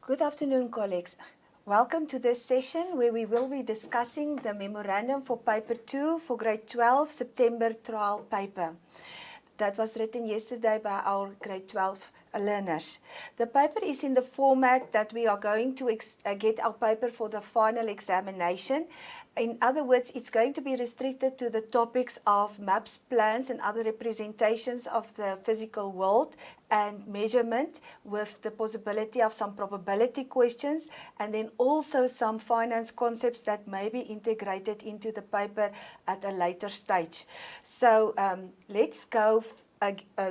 Good afternoon, colleagues. Welcome to this session where we will be discussing the memorandum for paper 2 for grade 12 September trial paper. That was written yesterday by our grade 12 learners. The paper is in the format that we are going to get our paper for the final examination. In other words, it's going to be restricted to the topics of maps, plans and other representations of the physical world and measurement, with the possibility of some probability questions and then also some finance concepts that may be integrated into the paper at a later stage. So let's go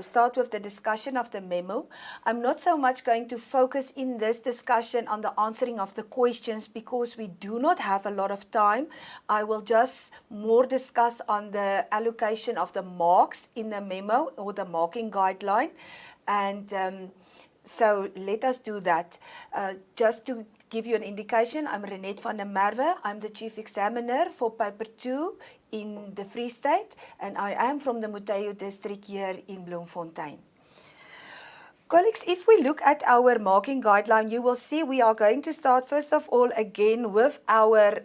start with the discussion of the memo. I'm not so much going to focus in this discussion on the answering of the questions because we do not have a lot of time. I will just more discuss on the allocation of the marks in the memo or the marking guideline. And so let us do that. Just to give you an indication, I'm Renette van der Merwe. I'm the Chief Examiner for Paper 2 in the Free State, and I am from the Muteo district here in Bloemfontein. Colleagues, if we look at our marking guideline, you will see we are going to start first of all again with our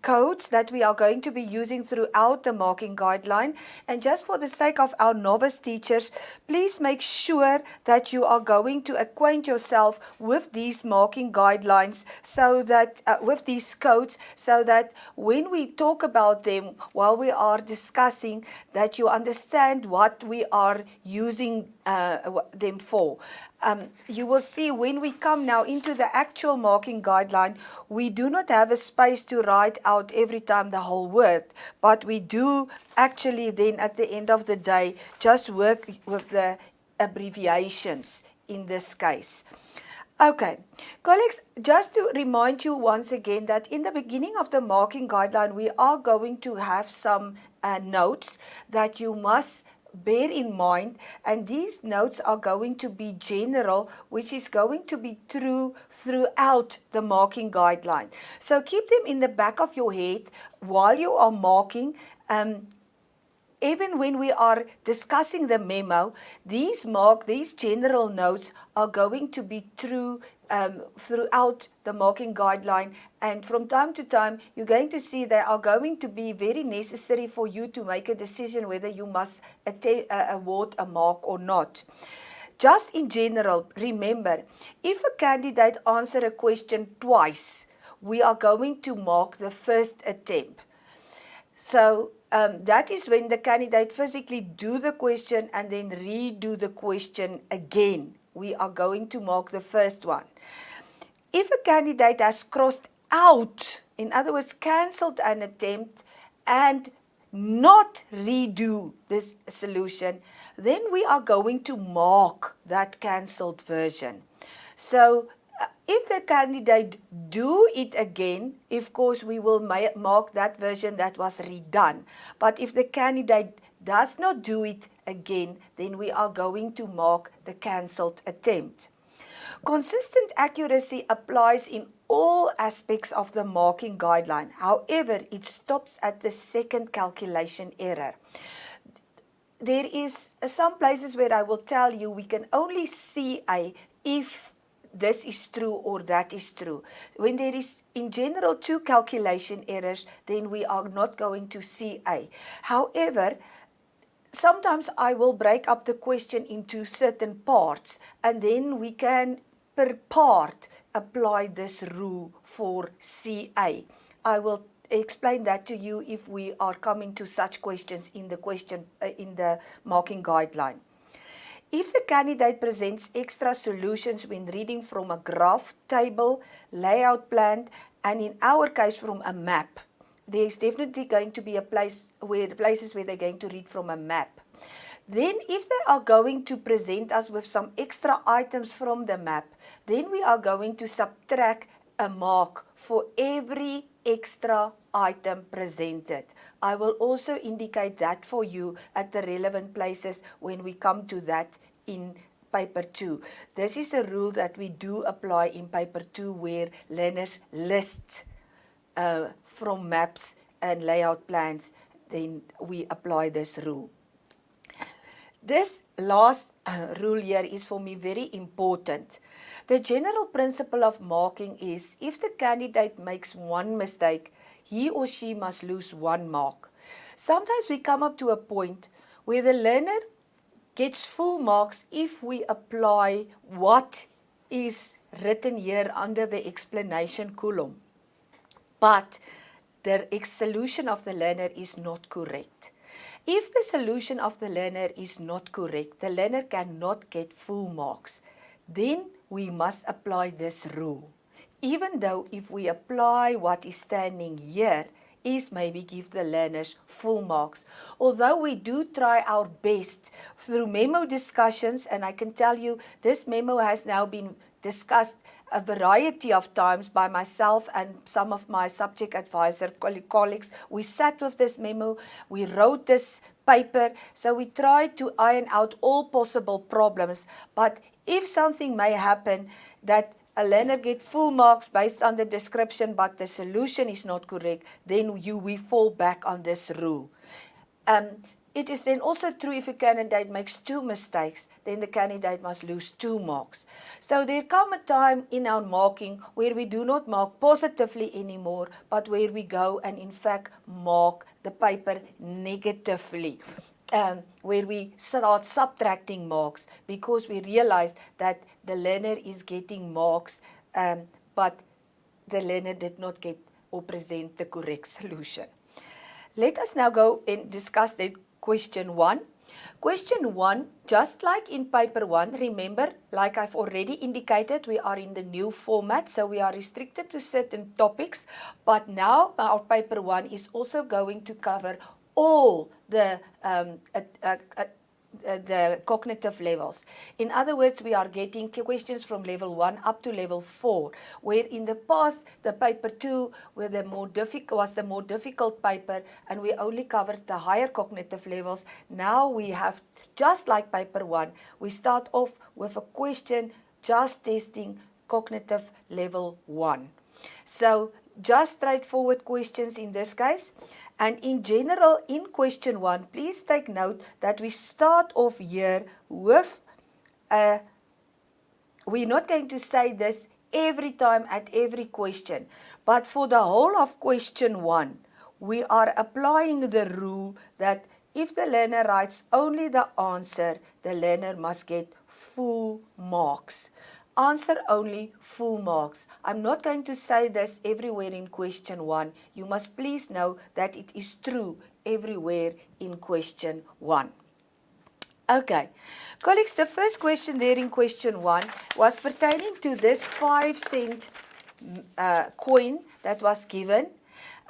codes that we are going to be using throughout the marking guideline. And just for the sake of our novice teachers, please make sure that you are going to acquaint yourself with these marking guidelines, so that with these codes, so that when we talk about them while we are discussing, that you understand what we are using them for. You will see when we come now into the actual marking guideline, we do not have a space to write out every time the whole word, but we do actually then at the end of the day just work with the abbreviations in this case. Okay, colleagues, just to remind you once again that in the beginning of the marking guideline, we are going to have some notes that you must bear in mind, and these notes are going to be general, which is going to be true throughout the marking guideline. So keep them in the back of your head while you are marking. Even when we are discussing the memo, these general notes are going to be true throughout the marking guideline, and from time to time you're going to see they are going to be very necessary for you to make a decision whether you must award a mark or not. Just in general, remember, if a candidate answers a question twice, we are going to mark the first attempt. So that is when the candidate physically do the question and then redo the question again. We are going to mark the first one. If a candidate has crossed out, in other words, cancelled an attempt and not redo this solution, then we are going to mark that cancelled version. So if the candidate do it again, of course, we will mark that version that was redone. But if the candidate does not do it again, then we are going to mark the cancelled attempt. Consistent accuracy applies in all aspects of the marking guideline. However, it stops at the second calculation error. There is some places where I will tell you we can only see if this is true or that is true. When there is in general 2 calculation errors, then we are not going to see A. However, sometimes I will break up the question into certain parts, and then we can per part apply this rule for CA. I will explain that to you if we are coming to such questions in the marking guideline. If the candidate presents extra solutions when reading from a graph, table, layout plan, and in our case from a map, there's definitely going to be places where they're going to read from a map. Then if they are going to present us with some extra items from the map, then we are going to subtract a mark for every extra item presented. I will also indicate that for you at the relevant places when we come to that in paper 2. This is a rule that we do apply in paper 2 where learners list from maps and layout plans, then we apply this rule. This last rule here is for me very important. The general principle of marking is if the candidate makes one mistake, he or she must lose 1 mark. Sometimes we come up to a point where the learner gets full marks if we apply what is written here under the explanation column. But the solution of the learner is not correct. If the solution of the learner is not correct, the learner cannot get full marks. Then we must apply this rule. Even though if we apply what is standing here, is maybe give the learners full marks. Although we do try our best through memo discussions, and I can tell you this memo has now been discussed a variety of times by myself and some of my subject advisor colleagues. We sat with this memo, we wrote this paper, so we tried to iron out all possible problems. But if something may happen that a learner get full marks based on the description, but the solution is not correct, then we fall back on this rule. It is then also true if a candidate makes 2 mistakes, then the candidate must lose 2 marks. So there come a time in our marking where we do not mark positively anymore, but where we go and in fact mark the paper negatively. Where we start subtracting marks because we realize that the learner is getting marks, but the learner did not get or present the correct solution. Let us now go and discuss the question 1. Question 1, just like in paper 1, remember, like I've already indicated, we are in the new format, so we are restricted to certain topics, but now our paper 1 is also going to cover all the cognitive levels. In other words, we are getting questions from level 1 up to level 4, where in the past, the paper 2 was the more difficult paper, and we only covered the higher cognitive levels. Now we have, just like paper 1, we start off with a question just testing cognitive level 1. So, just straightforward questions in this case. And in general, in question 1, please take note that we start off here with, we're not going to say this every time at every question, but for the whole of question 1, we are applying the rule that if the learner writes only the answer, the learner must get full marks. Answer only, full marks. I'm not going to say this everywhere in question 1. You must please know that it is true everywhere in question 1. Okay, colleagues, the first question there in question 1 was pertaining to this 5-cent coin that was given.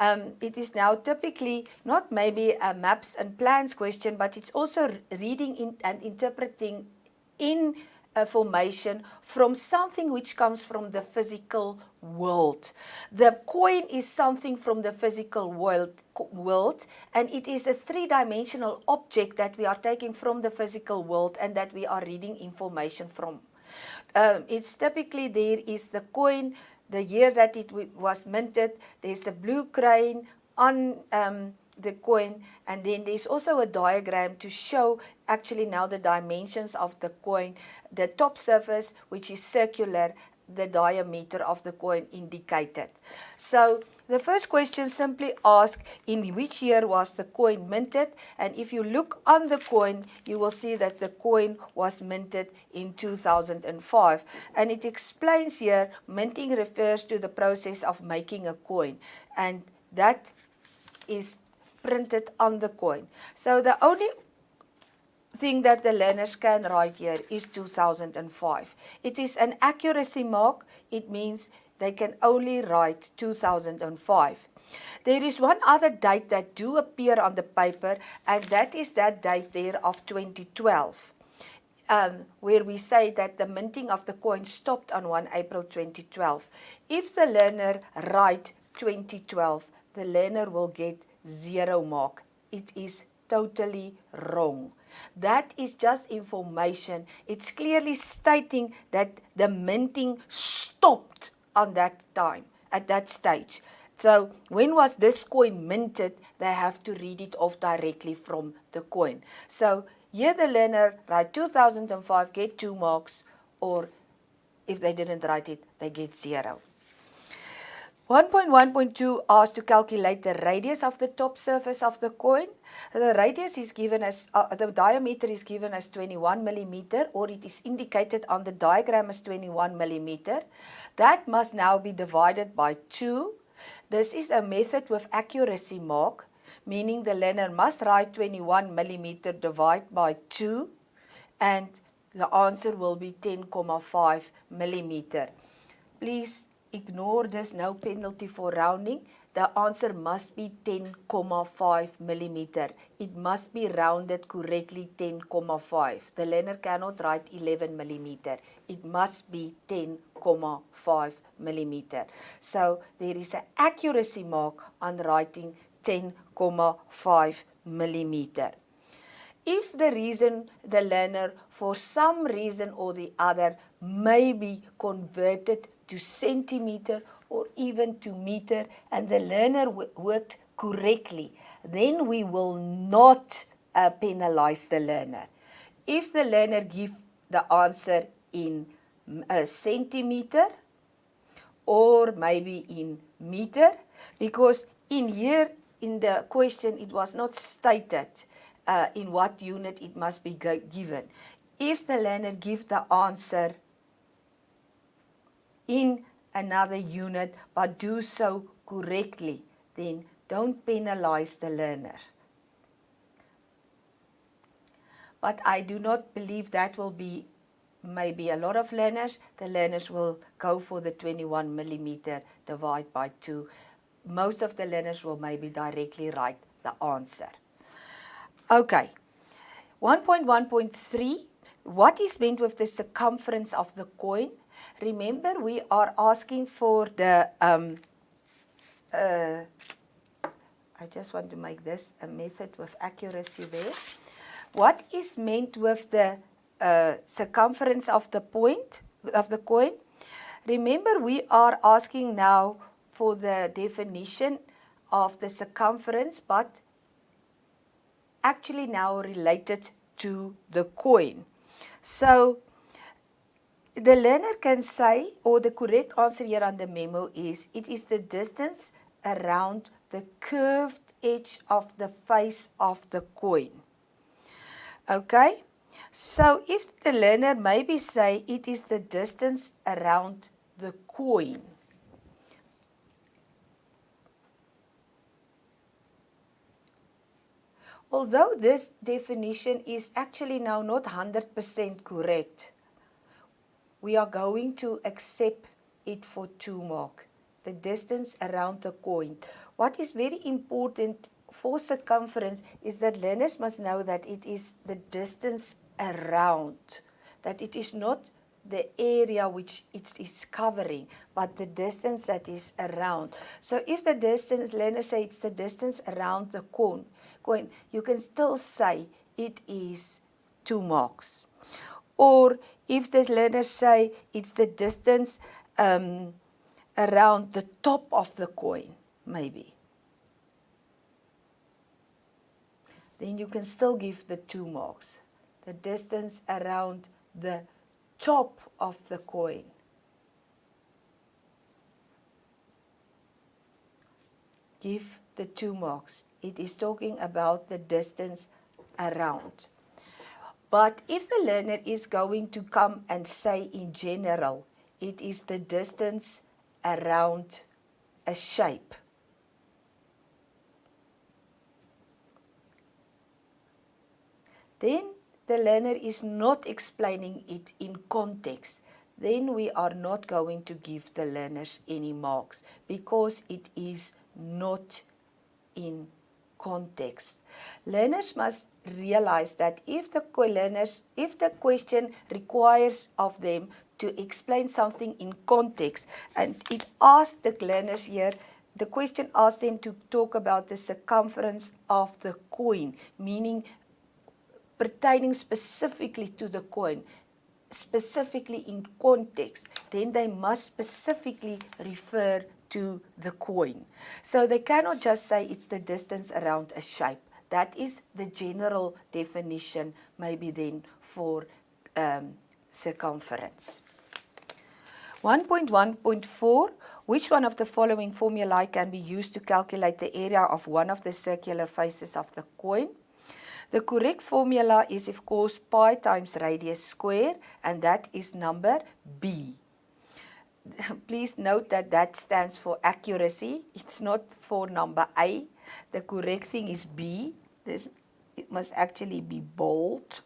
It is now typically not maybe a maps and plans question, but it's also reading and interpreting information from something which comes from the physical world. The coin is something from the physical world, and it is a 3-dimensional object that we are taking from the physical world and that we are reading information from. It's typically, there is the coin, the year that it was minted, there's a blue crane on the coin, and then there's also a diagram to show actually now the dimensions of the coin, the top surface which is circular, the diameter of the coin indicated. So the first question simply asks in which year was the coin minted, and if you look on the coin you will see that the coin was minted in 2005, and it explains here minting refers to the process of making a coin, and that is printed on the coin. So the only thing that the learners can write here is 2005. It is an accuracy mark. It means they can only write 2005. There is one other date that do appear on the paper, and that is that date there of 2012. Where we say that the minting of the coin stopped on 1 April 2012. If the learner write 2012, the learner will get 0 mark. It is totally wrong. That is just information. It's clearly stating that the minting stopped on that time, at that stage. So when was this coin minted, they have to read it off directly from the coin. So Here the learner write 2005, get 2 marks, or if they didn't write it, they get 0. 1.1.2 asks to calculate the radius of the top surface of the coin. The radius is given as, the diameter is given as 21 millimeter, or it is indicated on the diagram as 21 millimeter. That must now be divided by 2. This is a method with accuracy mark, meaning the learner must write 21 millimeter divided by 2, and the answer will be 10.5 millimeter. Please ignore this, no penalty for rounding. The answer must be 10.5 millimeter. It must be rounded correctly 10.5. The learner cannot write 11 millimeter. It must be 10.5 millimeter. So there is an accuracy mark on writing 10.5 millimeter. If the reason the learner, for some reason or the other, may be converted to centimeter or even to meter, and the learner worked correctly, then we will not penalize the learner. If the learner gives the answer in a centimeter or maybe in meter, because in here in the question it was not stated in what unit it must be given. If the learner gives the answer in another unit but do so correctly, then don't penalize the learner. But I do not believe that will be maybe a lot of learners. The learners will go for the 21 millimeter divide by 2. Most of the learners will maybe directly write the answer. Okay, 1.1.3, what is meant with the circumference of the coin? Remember, we are asking for the, I just want to make this a method with accuracy there. What is meant with the circumference of the point, of the coin? Remember, we are asking now for the definition of the circumference, but actually now related to the coin. So the learner can say, or the correct answer here on the memo is, it is the distance around the curved edge of the face of the coin. Okay, so if the learner maybe say it is the distance around the coin, although this definition is actually now not 100% correct, we are going to accept it for 2 marks, the distance around the coin. What is very important for circumference is that learners must know that it is the distance around, that it is not the area which it is covering, but the distance that is around. So if the distance, learners say it's the distance around the coin, you can still say it is 2 marks. Or if the learners say it's the distance around the top of the coin, maybe, then you can still give the 2 marks. The distance around the top of the coin. Give the 2 marks. It is talking about the distance around. But if the learner is going to come and say in general, it is the distance around a shape, then the learner is not explaining it in context. Then we are not going to give the learners any marks because it is not in context. Learners must realize that if the question requires of them to explain something in context, and it asks the learners here, the question asks them to talk about the circumference of the coin, meaning pertaining specifically to the coin, specifically in context, then they must specifically refer to the coin. So they cannot just say it's the distance around a shape. That is the general definition, maybe then for circumference. 1.1.4, which one of the following formulae can be used to calculate the area of one of the circular faces of the coin? The correct formula is, of course, pi times radius square, and that is number B. Please note that that stands for accuracy. It's not for number A. The correct thing is B. It must actually be bold,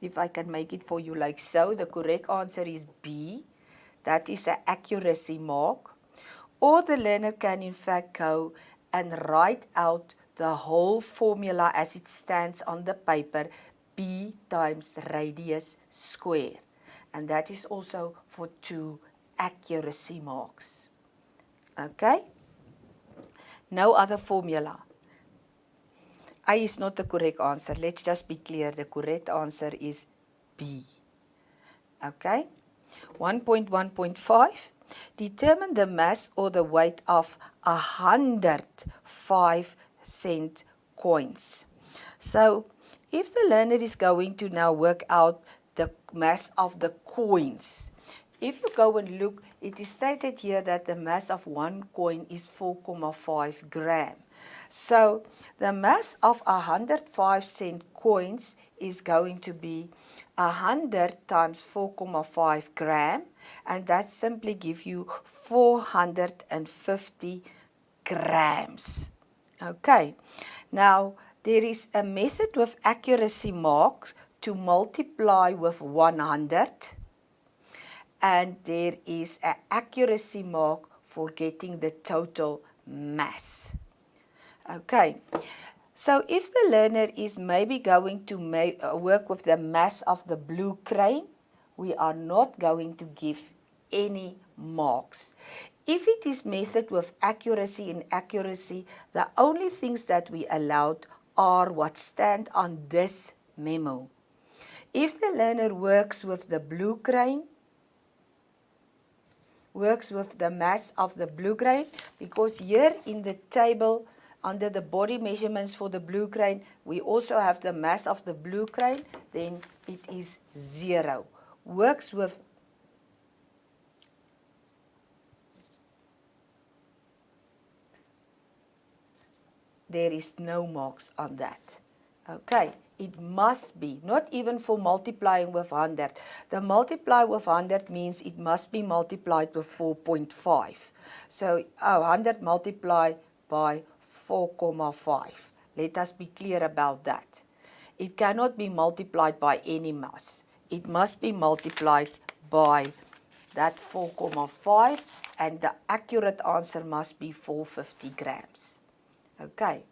if I can make it for you like so. The correct answer is B. That is an accuracy mark. Or the learner can in fact go and write out the whole formula as it stands on the paper, B times radius square. And that is also for 2 accuracy marks. Okay? No other formula. A is not the correct answer. Let's just be clear. The correct answer is B. Okay? 1.1.5. Determine the mass or the weight of 100 5-cent coins. So, if the learner is going to now work out the mass of the coins, if you go and look, it is stated here that the mass of one coin is 4.5 gram. So, the mass of 100 5-cent coins is going to be 100 times 4.5 gram, and that simply gives you 450 grams. Okay, now there is a method with accuracy marks to multiply with 100, and there is an accuracy mark for getting the total mass. Okay, so if the learner is maybe going to work with the mass of the blue crane, we are not going to give any marks. If it is measured with accuracy and accuracy, the only things that we allowed are what stand on this memo. If the learner works with the blue crane, works with the mass of the blue crane, because here in the table under the body measurements for the blue crane, we also have the mass of the blue crane, then it is 0. Works with there is no marks on that. Okay, it must be, not even for multiplying with 100. The multiply with 100 means it must be multiplied with 4.5. So 100 multiplied by 4.5. Let us be clear about that. It cannot be multiplied by any mass. It must be multiplied by that 4.5, and the accurate answer must be 450 grams. Okay.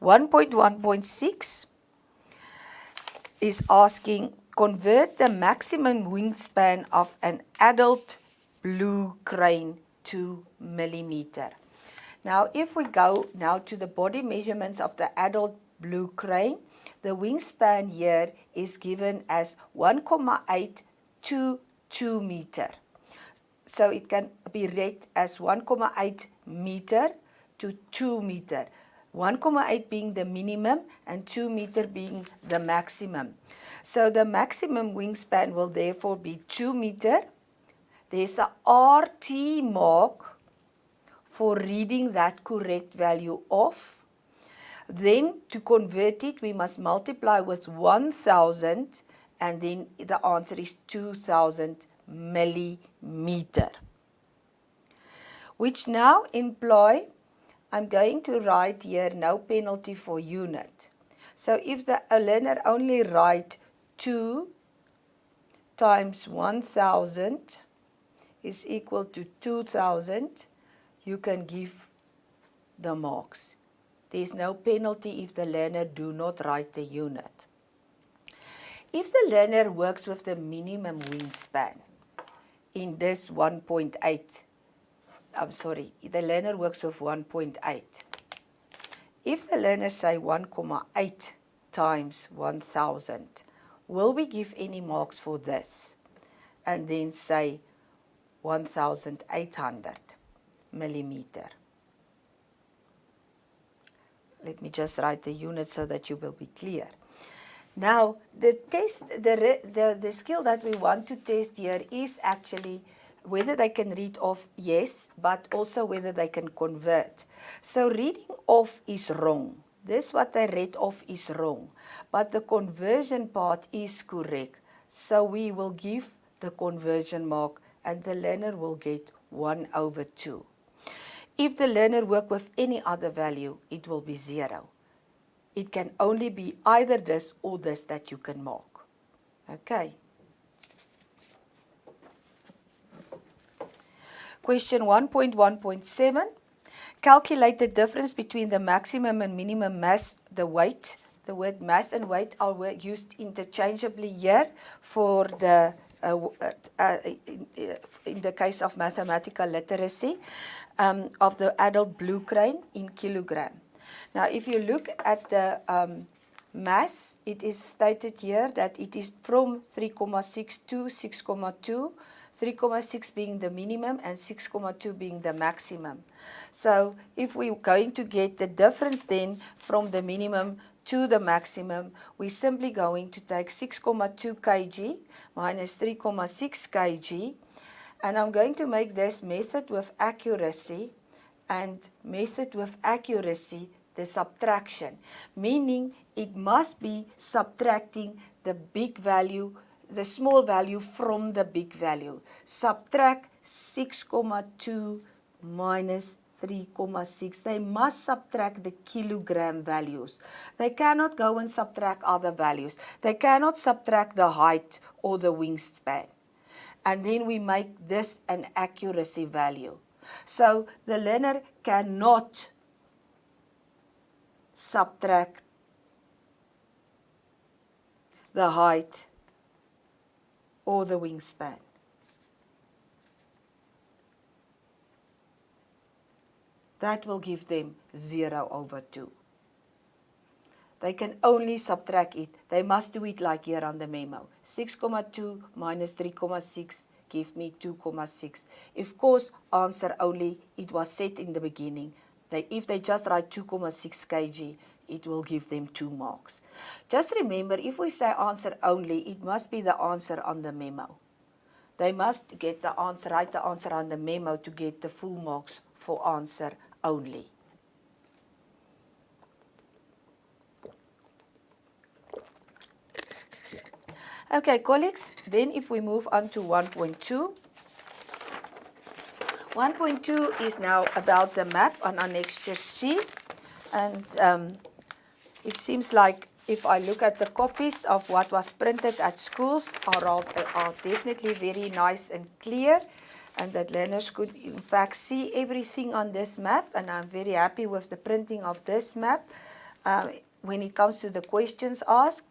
1.1.6 is asking, convert the maximum wingspan of an adult blue crane to millimeter. Now, if we go now to the body measurements of the adult blue crane, the wingspan here is given as 1.8 to 2 meter. So it can be read as 1.8 meter to 2 meter. 1.8 being the minimum and 2 meter being the maximum. So the maximum wingspan will therefore be 2 meter. There's a RT mark for reading that correct value off. Then to convert it, we must multiply with 1000, and then the answer is 2000 millimeter. Which now imply, I'm going to write here no penalty for unit. So if the learner only write 2 times 1000 is equal to 2000, you can give the marks. There is no penalty if the learner do not write the unit. If the learner works with the minimum wingspan in this 1.8, the learner works with 1.8. If the learner say 1.8 times 1000, will we give any marks for this? And then say 1800 millimeter. let me just write the units so that you will be clear. Now, the test, the skill that we want to test here is actually whether they can read off, yes, but also whether they can convert. So reading off is wrong. This what they read off is wrong, but the conversion part is correct. So we will give the conversion mark and the learner will get 1/2. If the learner work with any other value, it will be 0. It can only be either this or this that you can mark. Okay. Question 1.1.7. Calculate the difference between the maximum and minimum mass, the weight. The word mass and weight are used interchangeably here for the in the case of mathematical literacy of the adult blue crane in kilogram. Now, if you look at the mass, it is stated here that it is from 3,6 to 6,2, 3,6 being the minimum and 6,2 being the maximum. So if we're going to get the difference then from the minimum to the maximum, we're simply going to take 6,2 kg minus 3,6 kg, and I'm going to make this method with accuracy and method with accuracy the subtraction, meaning it must be subtracting the big value, the small value from the big value. Subtract 6,2 minus 3,6. They must subtract the kilogram values. They cannot go and subtract other values. They cannot subtract the height or the wingspan. And then we make this an accuracy value. So the learner cannot subtract the height or the wingspan. That will give them 0/2. They can only subtract it. They must do it like here on the memo. 6,2 minus 3,6 give me 2,6. Of course, answer only, it was set in the beginning. If they just write 2,6 kg, it will give them 2 marks. Just remember, if we say answer only, it must be the answer on the memo. They must get the answer, write the answer on the memo to get the full marks for answer only. Okay, colleagues, then if we move on to 1.2. 1.2 is now about the map on annexure C, and it seems like if I look at the copies of what was printed at schools are definitely very nice and clear, and that learners could in fact see everything on this map, and I'm very happy with the printing of this map when it comes to the questions asked.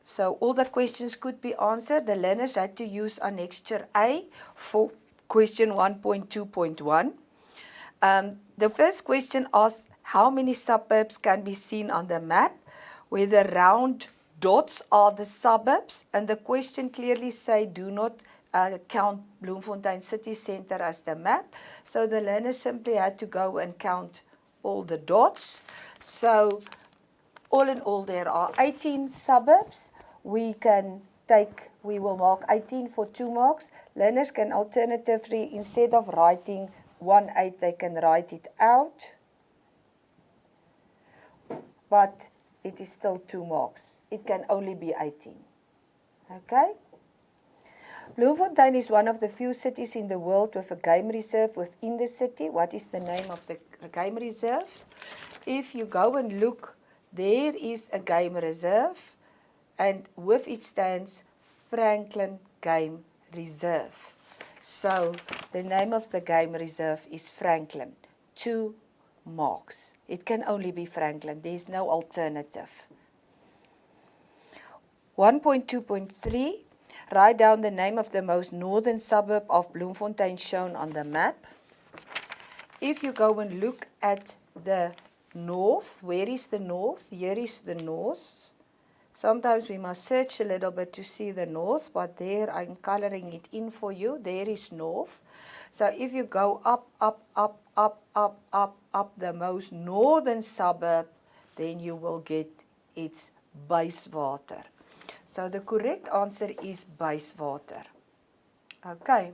So all the questions could be answered. The learners had to use annexure A for question 1.2.1. The first question asks how many suburbs can be seen on the map, where the round dots are the suburbs, and the question clearly say do not count Bloemfontein city centre as the map. So the learners simply had to go and count all the dots. So all in all there are 18 suburbs. We will mark 18 for 2 marks. Learners can alternatively, instead of writing 1/8, they can write it out. But it is still 2 marks. It can only be 18. Okay? Bloemfontein is one of the few cities in the world with a game reserve within the city. What is the name of the game reserve? If you go and look, there is a game reserve, and with it stands Franklin Game Reserve. So the name of the game reserve is Franklin. 2 marks. It can only be Franklin. There is no alternative. 1.2.3. Write down the name of the most northern suburb of Bloemfontein shown on the map. If you go and look at the north, where is the north? Here is the north. Sometimes we must search a little bit to see the north, but there I'm coloring it in for you. There is north. So if you go up, up the most northern suburb, then you will get its basewater. So the correct answer is basewater. Okay.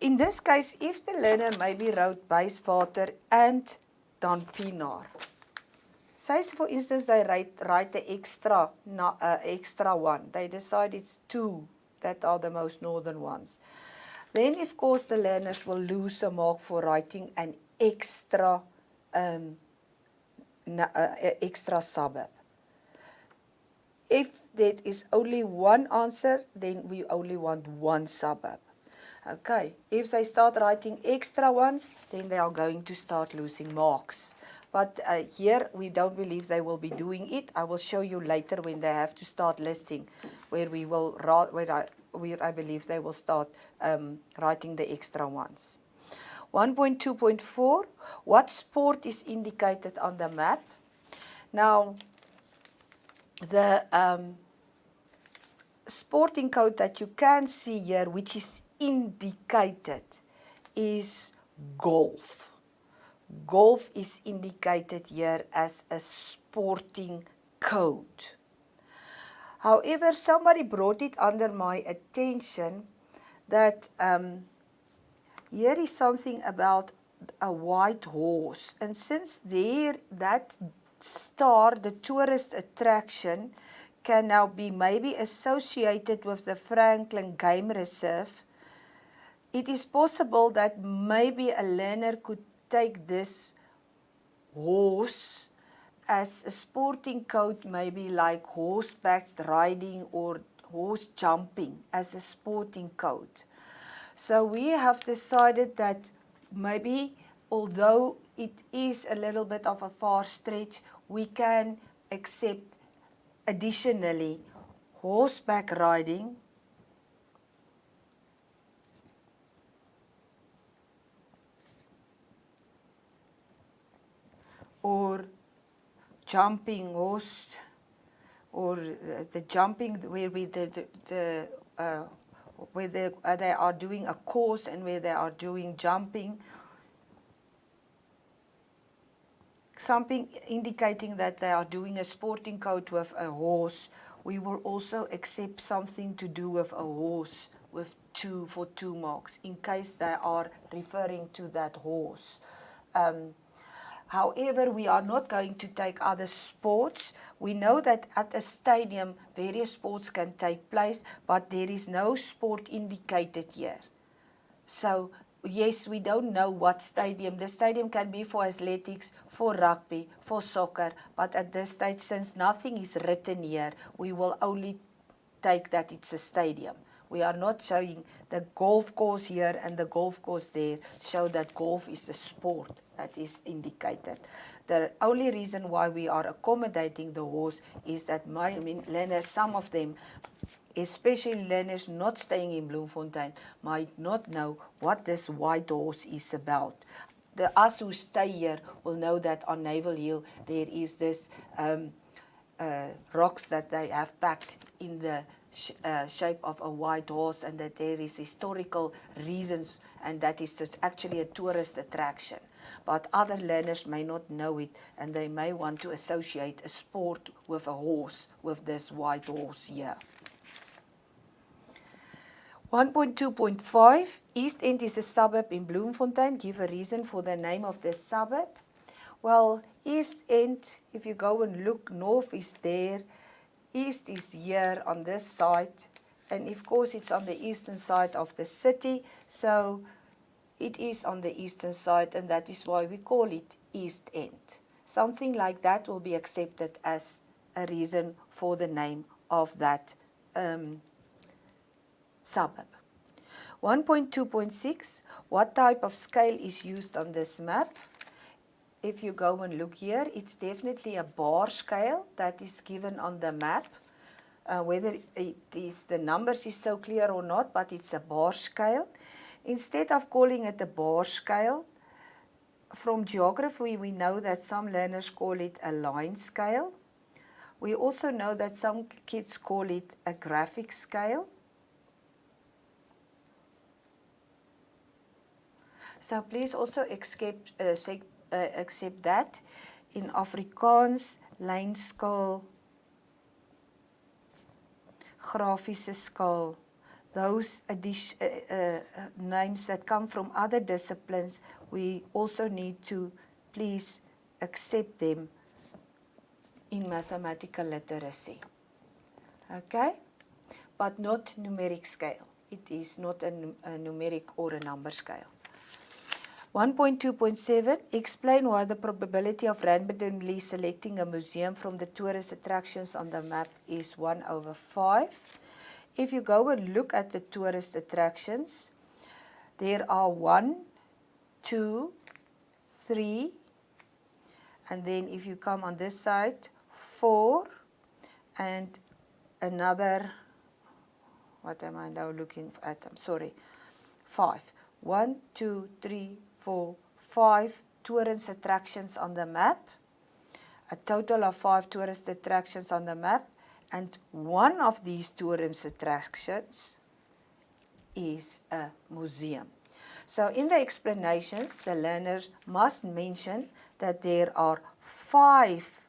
In this case, if the learner maybe wrote basewater and dan pienaar. Say, for instance, they write the extra one. They decide it's 2 that are the most northern ones. Then, of course, the learners will lose a mark for writing an extra suburb. If there is only one answer, then we only want one suburb. Okay, if they start writing extra ones, then they are going to start losing marks. But here we don't believe they will be doing it. I will show you later when they have to start listing, where I believe they will start writing the extra ones. 1.2.4, what sport is indicated on the map? Now, the sporting code that you can see here, which is indicated, is golf. Golf is indicated here as a sporting code. However, somebody brought it under my attention that here is something about a white horse. And since that star, the tourist attraction, can now be maybe associated with the Franklin Game Reserve, it is possible that maybe a learner could take this horse as a sporting code, maybe like horseback riding or horse jumping as a sporting code. So we have decided that maybe, although it is a little bit of a far stretch, we can accept additionally horseback riding, or jumping horse, or the jumping where they are doing a course and where they are doing jumping, something indicating that they are doing a sporting code with a horse. We will also accept something to do with a horse with 2 for 2 marks in case they are referring to that horse. However, we are not going to take other sports. We know that at a stadium, various sports can take place, but there is no sport indicated here. So, yes, we don't know what stadium. The stadium can be for athletics, for rugby, for soccer, but at this stage, since nothing is written here, we will only take that it's a stadium. We are not showing the golf course here and the golf course there, show that golf is the sport that is indicated. The only reason why we are accommodating the horse is that my learners, some of them, especially learners not staying in Bloemfontein, might not know what this white horse is about. Us who stay here will know that on Naval Hill there is this rocks that they have packed in the shape of a white horse, and that there is historical reasons, and that is just actually a tourist attraction. But other learners may not know it, and they may want to associate a sport with a horse, with this white horse here. 1.2.5, East End is a suburb in Bloemfontein. Give a reason for the name of this suburb. Well, East End, if you go and look, north is there, east is here on this side, and of course it's on the eastern side of the city, so it is on the eastern side, and that is why we call it East End. Something like that will be accepted as a reason for the name of that suburb. 1.2.6, what type of scale is used on this map? If you go and look here, it's definitely a bar scale that is given on the map. Whether it is the numbers is so clear or not, but it's a bar scale. Instead of calling it a bar scale, from geography, we know that some learners call it a line scale. We also know that some kids call it a graphic scale. So please also accept that in Afrikaans, lynskaal, grafische skaal, those names that come from other disciplines, we also need to please accept them in mathematical literacy. Okay? But not numeric scale. It is not a numeric or a number scale. 1.2.7, explain why the probability of randomly selecting a museum from the tourist attractions on the map is 1/5. If you go and look at the tourist attractions, there are 1, 2, 3, and then if you come on this side, 4, and another, what am I now looking at? I'm sorry, 5. 1, 2, 3, 4, 5 tourist attractions on the map. A total of 5 tourist attractions on the map. And one of these tourist attractions is a museum. So in the explanations, the learners must mention that there are 5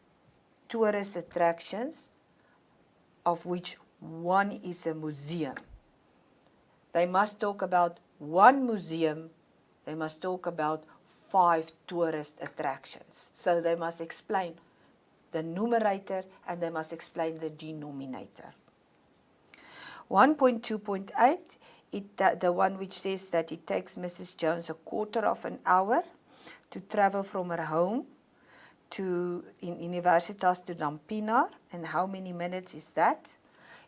tourist attractions, of which one is a museum. They must talk about one museum. They must talk about 5 tourist attractions. So they must explain the numerator and they must explain the denominator. 1.2.8, the one which says that it takes Mrs. Jones a quarter of an hour to travel from her home in Universitas to Dampinar, and how many minutes is that?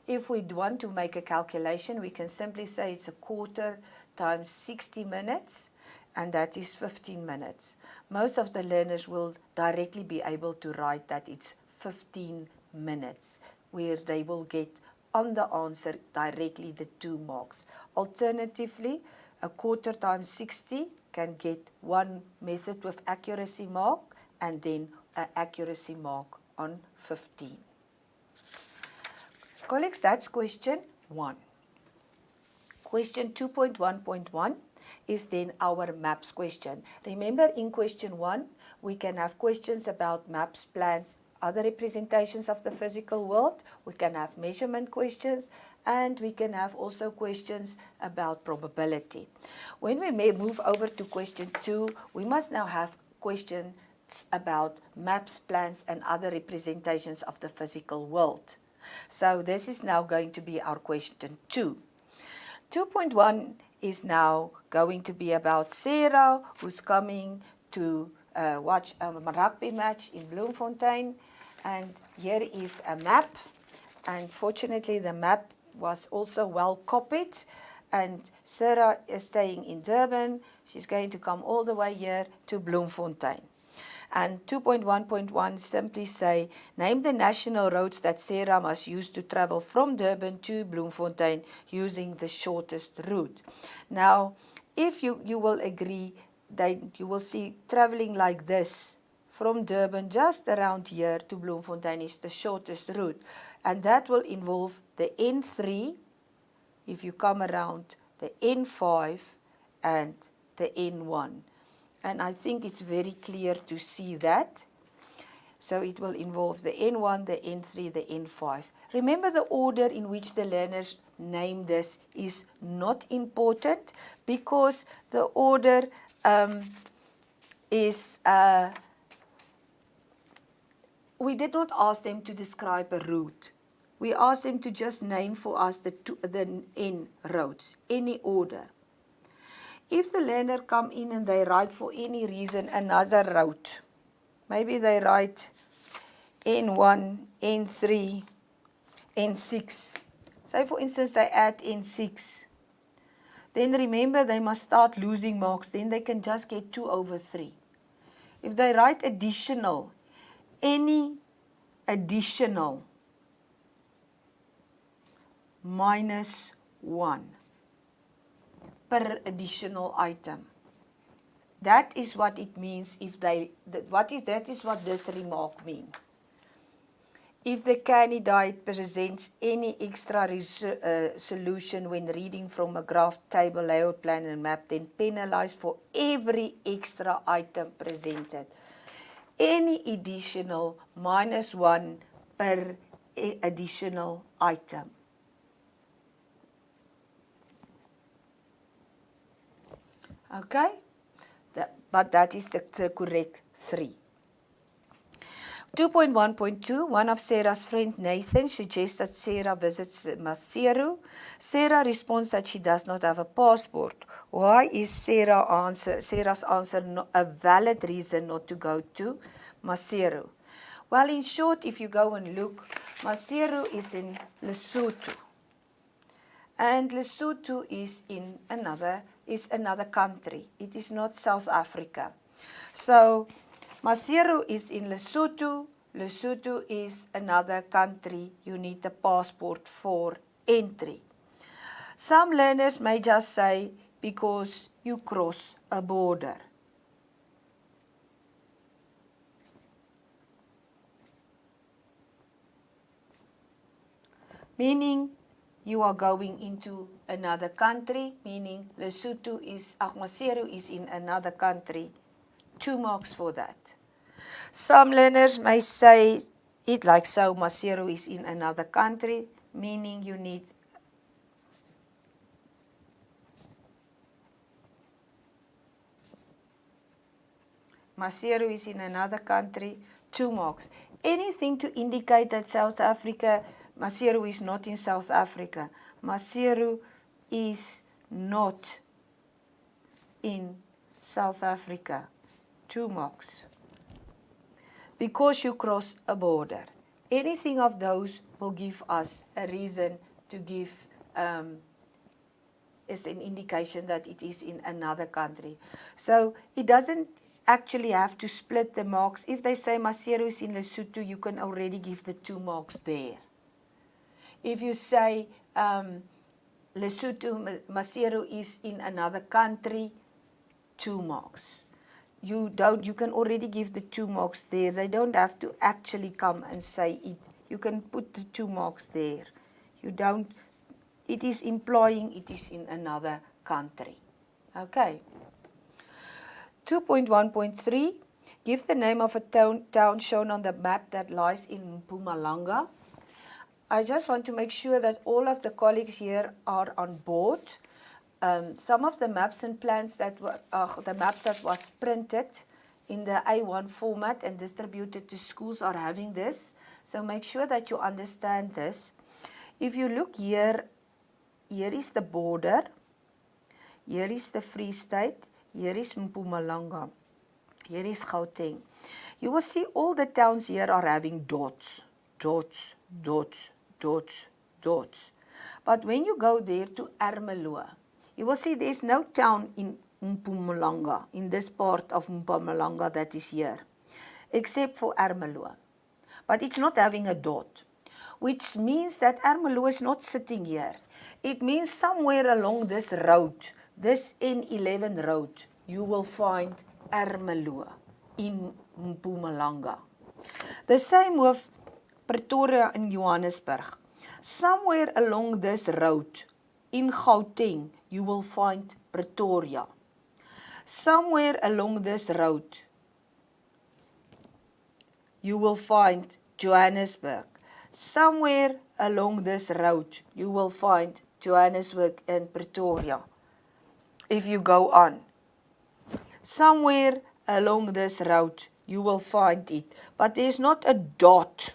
If we want to make a calculation, we can simply say it's a quarter times 60 minutes, and that is 15 minutes. Most of the learners will directly be able to write that it's 15 minutes, where they will get on the answer directly the 2 marks. Alternatively, a quarter times 60 can get 1 method with accuracy mark, and then an accuracy mark on 15. Colleagues, that's question 1. Question 2.1.1 is then our maps question. Remember, in question 1, we can have questions about maps, plans, other representations of the physical world. We can have measurement questions, and we can have also questions about probability. When we may move over to question 2, we must now have questions about maps, plans, and other representations of the physical world. So this is now going to be our question 2. 2.1 is now going to be about Sarah, who's coming to watch a rugby match in Bloemfontein. And here is a map. And fortunately, the map was also well copied. And Sarah is staying in Durban. She's going to come all the way here to Bloemfontein. And 2.1.1 simply say, name the national roads that Sarah must use to travel from Durban to Bloemfontein using the shortest route. Now, if you will agree, then you will see traveling like this from Durban just around here to Bloemfontein is the shortest route. And that will involve the N3, if you come around, the N5 and the N1. And I think it's very clear to see that. So it will involve the N1, the N3, the N5. Remember, the order in which the learners name this is not important, because the order is, we did not ask them to describe a route. We asked them to just name for us the N roads, any order. If the learner come in and they write for any reason another route, maybe they write N1, N3, N6. Say for instance they add N6. Then remember, they must start losing marks. Then they can just get 2/3. If they write additional, any additional -1 per additional item, That is what it means if they, that is what this remark means. If the candidate presents any extra solution when reading from a graph, table, layout, plan and map, then penalize for every extra item presented. Any additional -1 per additional item. Okay, but that is the correct 3. 2.1.2, one of Sarah's friend Nathan suggests that Sarah visits Maseru. Sarah responds that she does not have a passport. Why is Sarah's answer not a valid reason not to go to Maseru? Well, in short, if you go and look, Maseru is in Lesotho. And Lesotho is in another country. It is not South Africa. So Maseru is in Lesotho. Lesotho is another country. You need a passport for entry. Some learners may just say, because you cross a border. Meaning, you are going into another country, meaning Maseru is in another country. 2 marks for that. Some learners may say it like so, Maseru is in another country, meaning you need Maseru is in another country, 2 marks. Anything to indicate that South Africa, Maseru is not in South Africa. Maseru is not in South Africa. 2 marks. Because you cross a border. Anything of those will give us a reason to give is an indication that it is in another country. So it doesn't actually have to split the marks. If they say Maseru is in Lesotho, you can already give the 2 marks there. If you say Lesotho, Maseru is in another country, 2 marks. You can already give the 2 marks there. They don't have to actually come and say it. You can put the 2 marks there. It is implying it is in another country. Okay. 2.1.3, give the name of a town shown on the map that lies in Mpumalanga. I just want to make sure that all of the colleagues here are on board. Some of the maps and plans that were, the maps that was printed in the A1 format and distributed to schools are having this. So make sure that you understand this. If you look here, here is the border. Here is the Free State. Here is Mpumalanga. Here is Gauteng. You will see all the towns here are having dots, dots, dots, dots, dots. But when you go there to Ermelo, you will see there is no town in Mpumalanga, in this part of Mpumalanga that is here, except for Ermelo. But it's not having a dot, which means that Ermelo is not sitting here. It means somewhere along this road, this N11 road, you will find Ermelo in Mpumalanga. The same with Pretoria and Johannesburg. Somewhere along this road in Gauteng, you will find Pretoria. Somewhere along this road, you will find Johannesburg. Somewhere along this road, you will find Johannesburg and Pretoria. If you go on, somewhere along this road, you will find it. But there's not a dot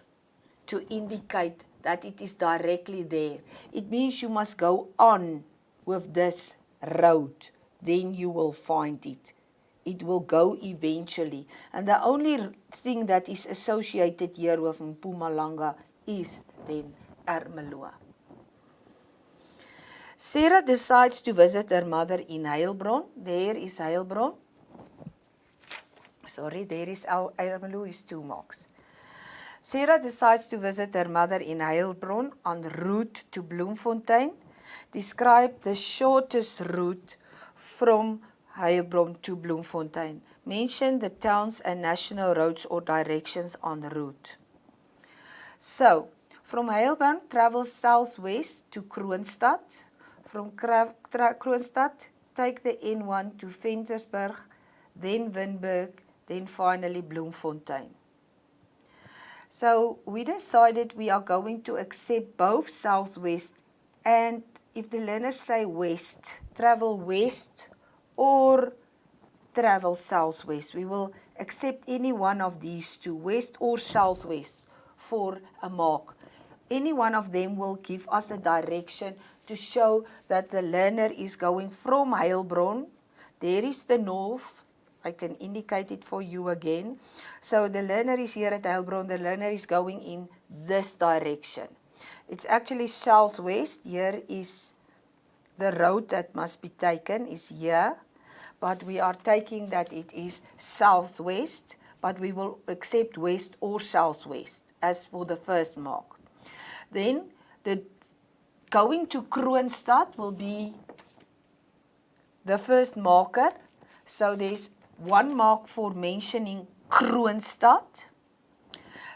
to indicate that it is directly there. It means you must go on with this road. Then you will find it. It will go eventually. And the only thing that is associated here with Mpumalanga is then Ermelo. Sarah decides to visit her mother in Heilbron. There is Heilbron. Sorry, there is our Ermelo is 2 marks. Sarah decides to visit her mother in Heilbron en route to Bloemfontein. Describe the shortest route from Heilbron to Bloemfontein. Mention the towns and national roads or directions on the route. So, from Heilbron, travel southwest to Kroonstad. From Kroonstad, take the N1 to Ventersburg, then Winburg, then finally Bloemfontein. So, we decided we are going to accept both southwest and if the learners say west, travel west or travel southwest. We will accept any one of these two, west or southwest, for a mark. Any one of them will give us a direction to show that the learner is going from Heilbron. There is the north. I can indicate it for you again. So the learner is here at Heilbron. The learner is going in this direction. It's actually southwest. Here is the road that must be taken is here. But we are taking that it is southwest. But we will accept west or southwest as for the first mark. Then the going to Kroonstad will be the first marker. So there's one mark for mentioning Kroonstad.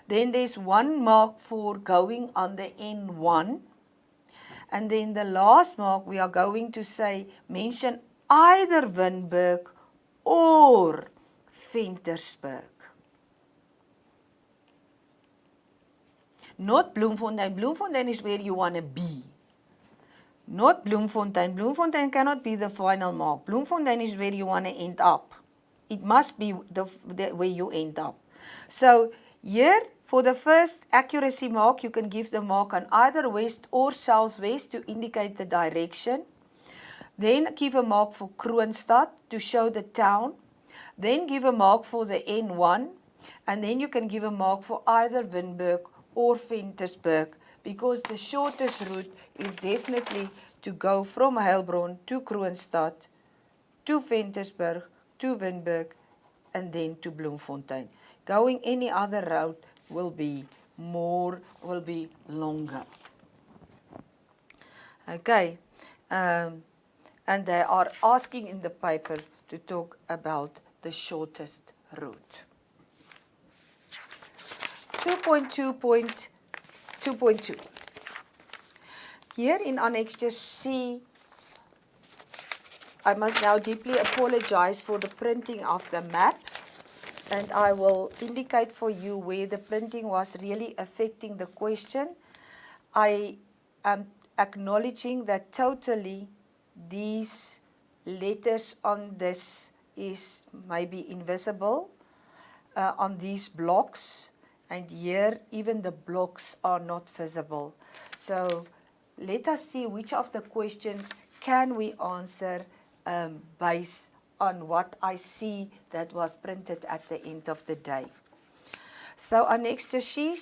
Then there's one mark for going on the N1. And then the last mark we are going to say mention either Winburg or Ventersburg. Not Bloemfontein. Bloemfontein is where you want to be. Not Bloemfontein. Bloemfontein cannot be the final mark. Bloemfontein is where you want to end up. It must be the where you end up. So here, for the first accuracy mark, you can give the mark on either west or southwest to indicate the direction. Then give a mark for Kroonstad to show the town. Then give a mark for the N1. And then you can give a mark for either Winburg or Ventersburg, because the shortest route is definitely to go from Heilbron to Kroonstad, to Ventersburg, to Winburg, and then to Bloemfontein. Going any other route will be longer. Okay, and they are asking in the paper to talk about the shortest route. 2.2.2.2. Here in Annexure C, I must now deeply apologize for the printing of the map, and I will indicate for you where the printing was really affecting the question. I am acknowledging that totally these letters on this is maybe invisible on these blocks. And here, even the blocks are not visible. So let us see which of the questions can we answer based on what I see that was printed at the end of the day. So Annexure C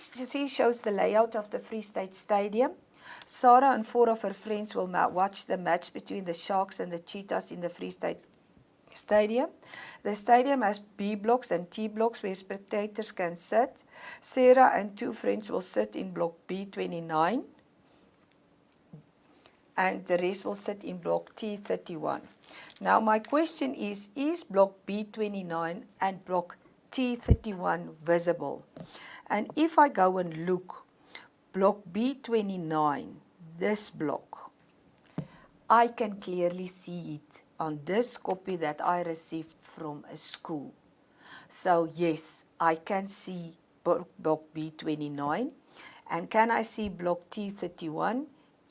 shows the layout of the Free State Stadium. Sarah and 4 of her friends will watch the match between the Sharks and the Cheetahs in the Free State Stadium. The stadium has B blocks and T blocks where spectators can sit. Sarah and 2 friends will sit in block B29 and the rest will sit in block T31. Now my question is block B29 and block T31 visible? And if I go and look, block B29, this block, I can clearly see it on this copy that I received from a school. So yes, I can see block B29. And can I see block T31?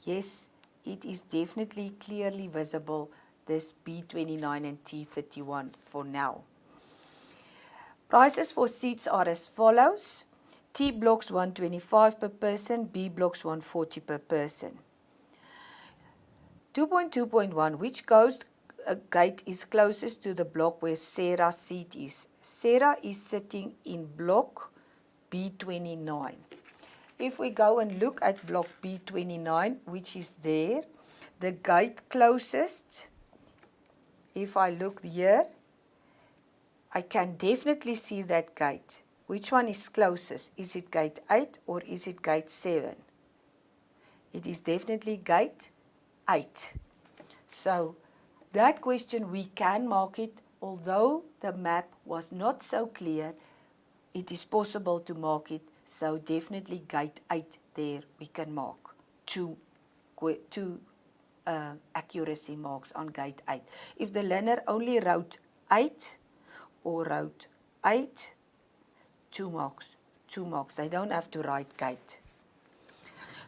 Yes, it is definitely clearly visible, this B29 and T31 for now. Prices for seats are as follows. T blocks 125 per person, B blocks 140 per person. 2.2.1, which gate is closest to the block where Sarah's seat is? Sarah is sitting in block B29. If we go and look at block B29, which is there, the gate closest, if I look here, I can definitely see that gate. Which one is closest? Is it gate 8 or is it gate 7? It is definitely gate 8. So that question we can mark it, although the map was not so clear, it is possible to mark it. So definitely gate 8 there we can mark two accuracy marks on gate 8. If the learner only wrote 8 or wrote 8, 2 marks. 2 marks. They don't have to write gate.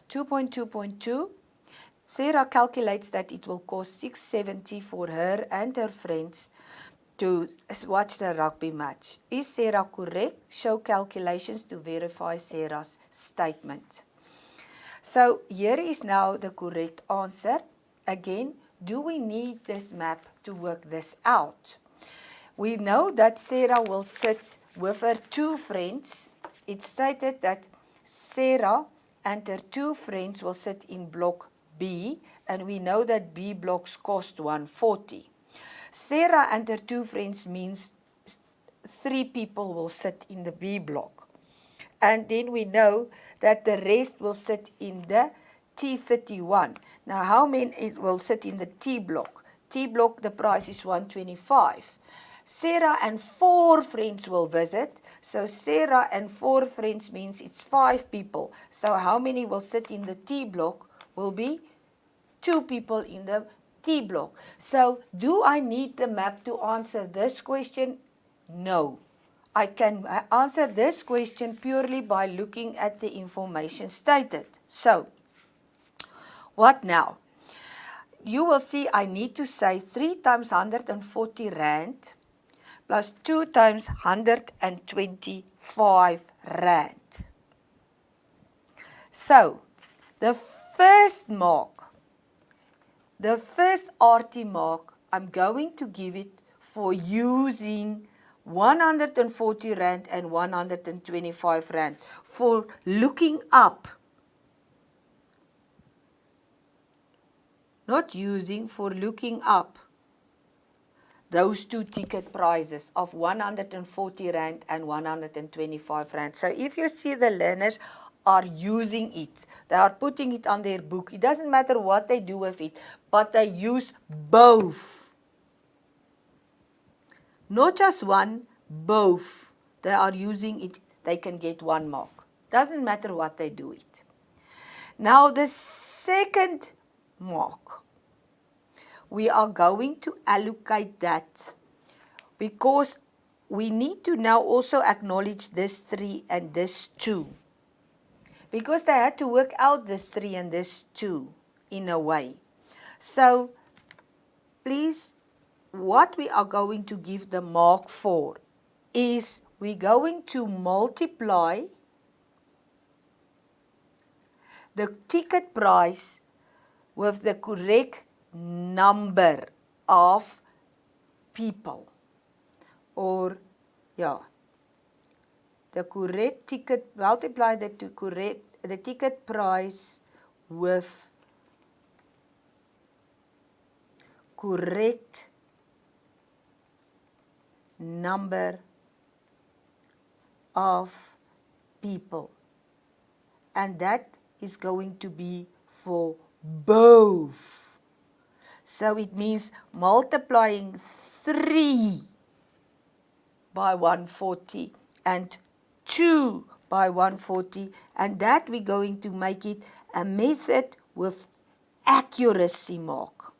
2.2.2, Sarah calculates that it will cost $6.70 for her and her friends to watch the rugby match. Is Sarah correct? Show calculations to verify Sarah's statement. So here is now the correct answer. Again, do we need this map to work this out? We know that Sarah will sit with her 2 friends. It stated that Sarah and her 2 friends will sit in block B, and we know that B blocks cost $140. Sarah and her 2 friends means 3 people will sit in the B block. And then we know that the rest will sit in the T31. Now, how many will sit in the T block? T block, the price is $125. Sarah and 4 friends will visit. So Sarah and 4 friends means it's 5 people. So how many will sit in the T block? Will be 2 people in the T block. So do I need the map to answer this question? No. I can answer this question purely by looking at the information stated. So, what now? You will see I need to say 3 times 140 Rand plus 2 times 125 Rand. So, the first mark, the first RT mark, I'm going to give it for using 140 Rand and 125 Rand for looking up. Not using, for looking up those 2 ticket prices of 140 Rand and 125 Rand. So if you see the learners are using it, they are putting it on their book. It doesn't matter what they do with it, but they use both. Not just one, both. They are using it, they can get 1 mark. Doesn't matter what they do it. Now the second mark, we are going to allocate that because we need to now also acknowledge this 3 and this 2. Because they had to work out this 3 and this 2 in a way. So, please, what we are going to give the mark for is we're going to multiply the ticket price with the correct number of people. Or, yeah, the correct ticket, multiply the ticket price with correct number of people. And that is going to be for both. So it means multiplying 3 by 140 and 2 by 140, and that we're going to make it a method with accuracy mark.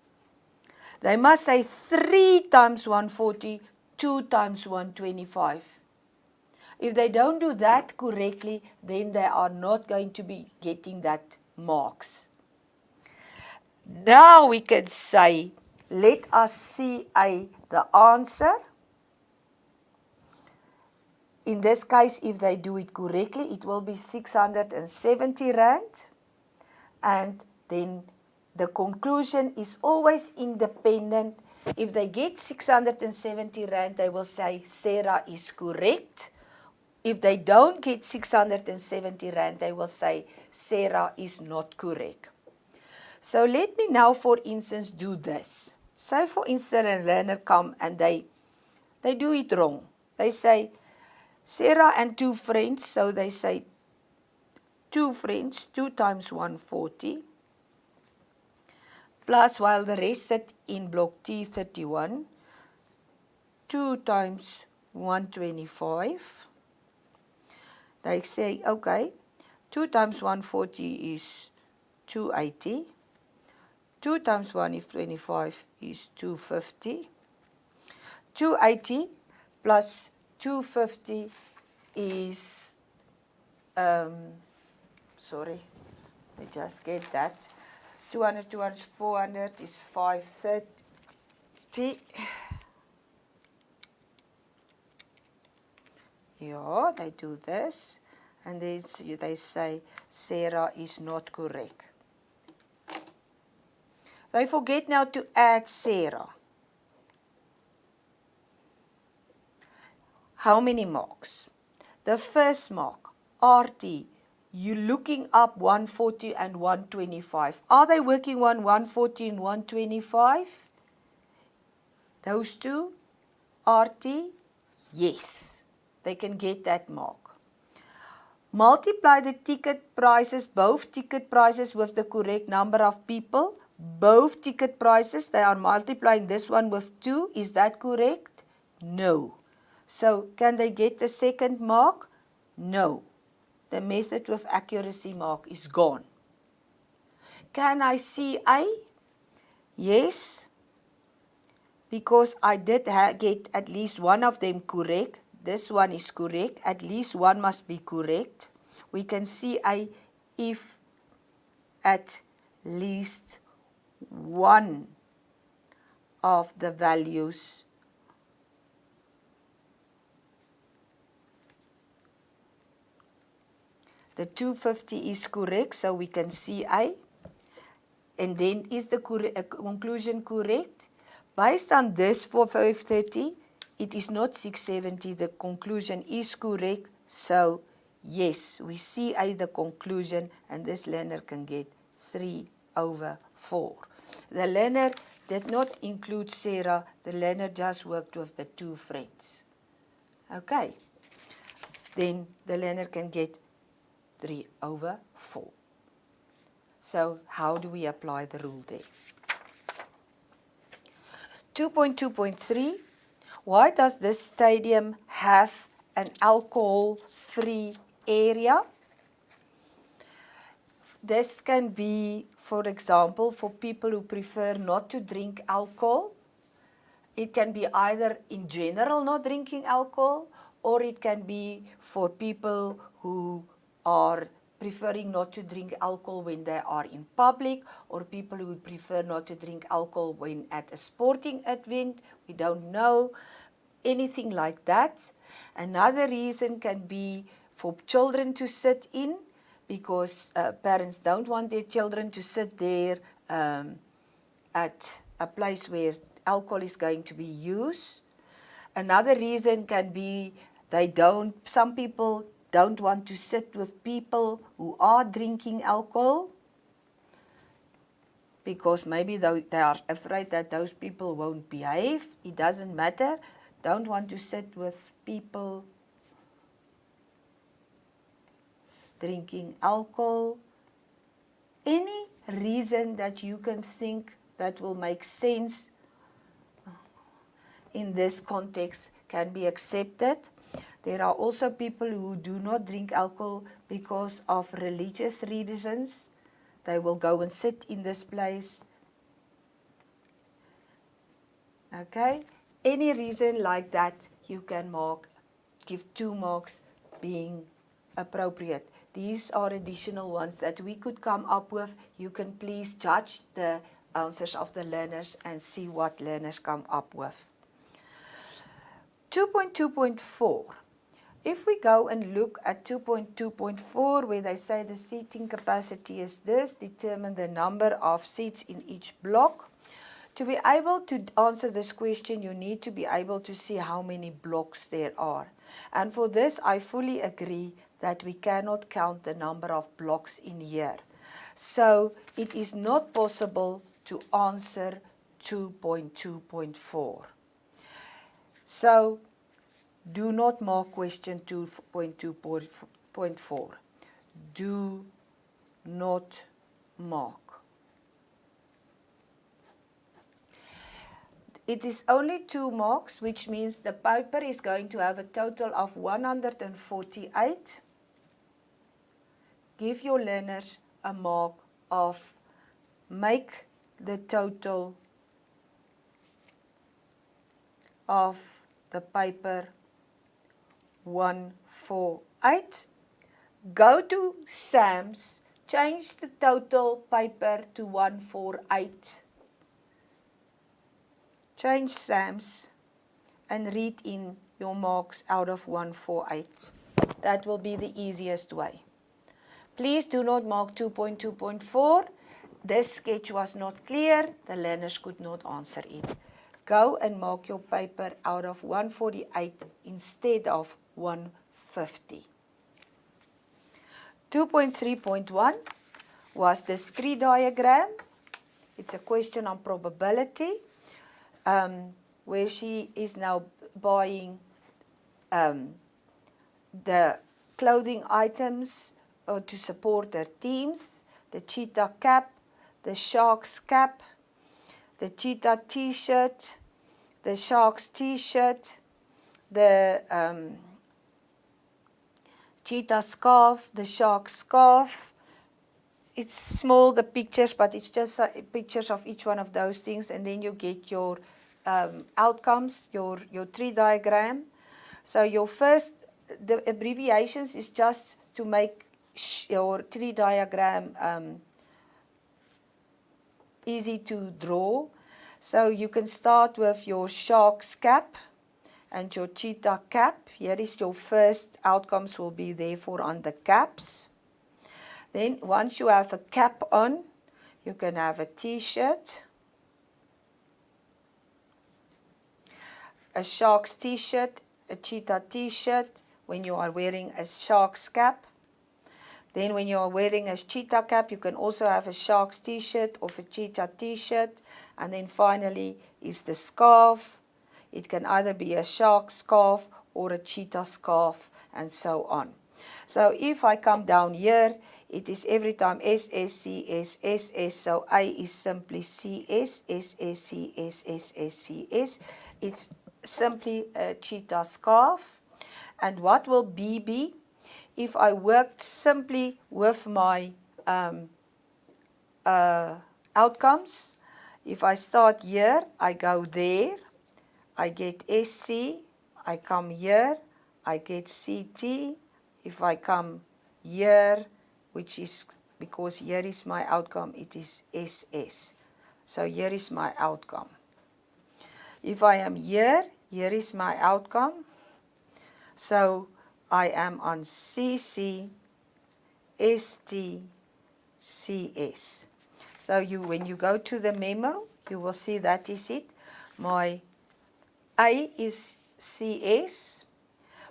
They must say 3 times 140, 2 times 125. If they don't do that correctly, then they are not going to be getting that marks. Now we can say, let us see the answer. In this case, if they do it correctly, it will be 670 Rand. And then the conclusion is always independent. If they get 670 Rand, they will say Sarah is correct. If they don't get 670 Rand, they will say Sarah is not correct. So let me now, for instance, do this. Say, for instance, a learner come and they do it wrong. They say, Sarah and 2 friends, so they say 2 friends, 2 times 140, plus while the rest sit in block T31, 2 times 125. They say, okay, 2 times 140 is 280. 2 times 125 is 250. 280 plus 250 is, sorry, let me just get that. 200, 200, 400 is 530. Yeah, they do this. And then they say Sarah is not correct. They forget now to add Sarah. How many marks? The first mark, RT, you're looking up 140 and 125. Are they working on 140 and 125? Those two, RT, yes, they can get that mark. Multiply the ticket prices, both ticket prices with the correct number of people. Both ticket prices, they are multiplying this one with 2. Is that correct? No. So, can they get the second mark? No. The method with accuracy mark is gone. Can I see A? Yes. Because I did get at least one of them correct. This one is correct. At least one must be correct. We can see A if at least one of the values the 250 is correct, so we can see A. And then is the conclusion correct? Based on this for 530, it is not 670. The conclusion is correct. So, yes, we see A, the conclusion, and this learner can get 3/4. The learner did not include Sarah. The learner just worked with the 2 friends. Okay. Then the learner can get 3/4. So, how do we apply the rule there? 2.2.3, why does this stadium have an alcohol-free area? This can be, for example, for people who prefer not to drink alcohol. It can be either in general not drinking alcohol, or it can be for people who are preferring not to drink alcohol when they are in public, or people who would prefer not to drink alcohol when at a sporting event. We don't know, anything like that. Another reason can be for children to sit in, because parents don't want their children to sit there at a place where alcohol is going to be used. Another reason can be some people don't want to sit with people who are drinking alcohol, because maybe they are afraid that those people won't behave. It doesn't matter. Don't want to sit with people drinking alcohol. Any reason that you can think that will make sense in this context can be accepted. There are also people who do not drink alcohol because of religious reasons. They will go and sit in this place. Okay? Any reason like that, you can give 2 marks being appropriate. These are additional ones that we could come up with. You can please judge the answers of the learners and see what learners come up with. 2.2.4. If we go and look at 2.2.4, where they say the seating capacity is this, determine the number of seats in each block. To be able to answer this question, you need to be able to see how many blocks there are. And for this, I fully agree that we cannot count the number of blocks in here. So it is not possible to answer 2.2.4. So do not mark question 2.2.4. Do not mark. It is only 2 marks, which means the paper is going to have a total of 148. Give your learners a mark of make the total of the paper 148. Go to Sam's, change the total paper to 148. Change Sam's and read in your marks out of 148. That will be the easiest way. Please do not mark 2.2.4. This sketch was not clear. The learners could not answer it. Go and mark your paper out of 148 instead of 150. 2.3.1 was this tree diagram. It's a question on probability, where she is now buying the clothing items to support her teams, the cheetah cap, the shark's cap, the cheetah t-shirt, the shark's t-shirt, the cheetah scarf, the shark scarf. It's small, the pictures, but it's just pictures of each one of those things, and then you get your outcomes, your tree diagram. So your first, the abbreviations is just to make your tree diagram easy to draw. So you can start with your shark's cap and your cheetah cap. Here is your first outcomes will be therefore on the caps. Then once you have a cap on, you can have a t-shirt, a shark's t-shirt, a cheetah t-shirt when you are wearing a shark's cap. Then when you are wearing a cheetah cap, you can also have a shark's t-shirt or a cheetah t-shirt. And then finally is the scarf. It can either be a shark scarf or a cheetah scarf and so on. So if I come down here, it is every time SS, CS, SS. So A is simply CS, SS, CS, SS, CS. It's simply a cheetah scarf. And what will B be? If I worked simply with my outcomes, if I start here, I go there, I get SC, I come here, I get CT. If I come here, which is, because here is my outcome, it is SS. So here is my outcome. If I am here, here is my outcome. So I am on CC, ST, CS. So when you go to the memo, you will see that is it. My A is CS.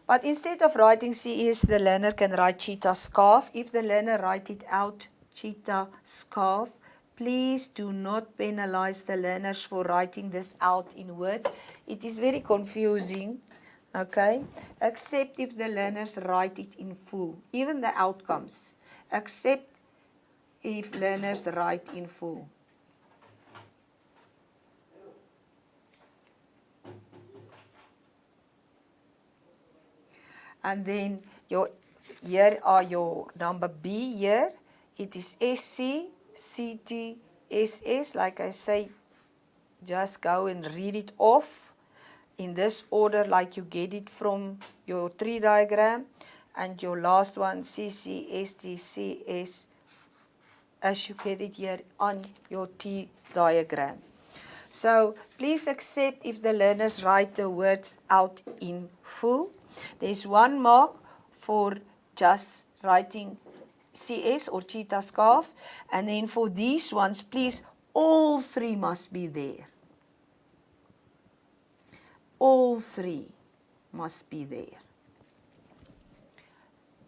But instead of writing CS, the learner can write cheetah scarf. If the learner write it out, cheetah scarf, please do not penalize the learners for writing this out in words. It is very confusing, okay? Except if the learners write it in full, even the outcomes, except if learners write in full. And then here are your number B here. It is SC, CT, SS. Like I say, just go and read it off in this order like you get it from your tree diagram. And your last one, CC, ST, CS, as you get it here on your T diagram. So please accept if the learners write the words out in full. There's 1 mark for just writing CS or cheetah scarf. And then for these ones, please, all 3 must be there. All 3 must be there.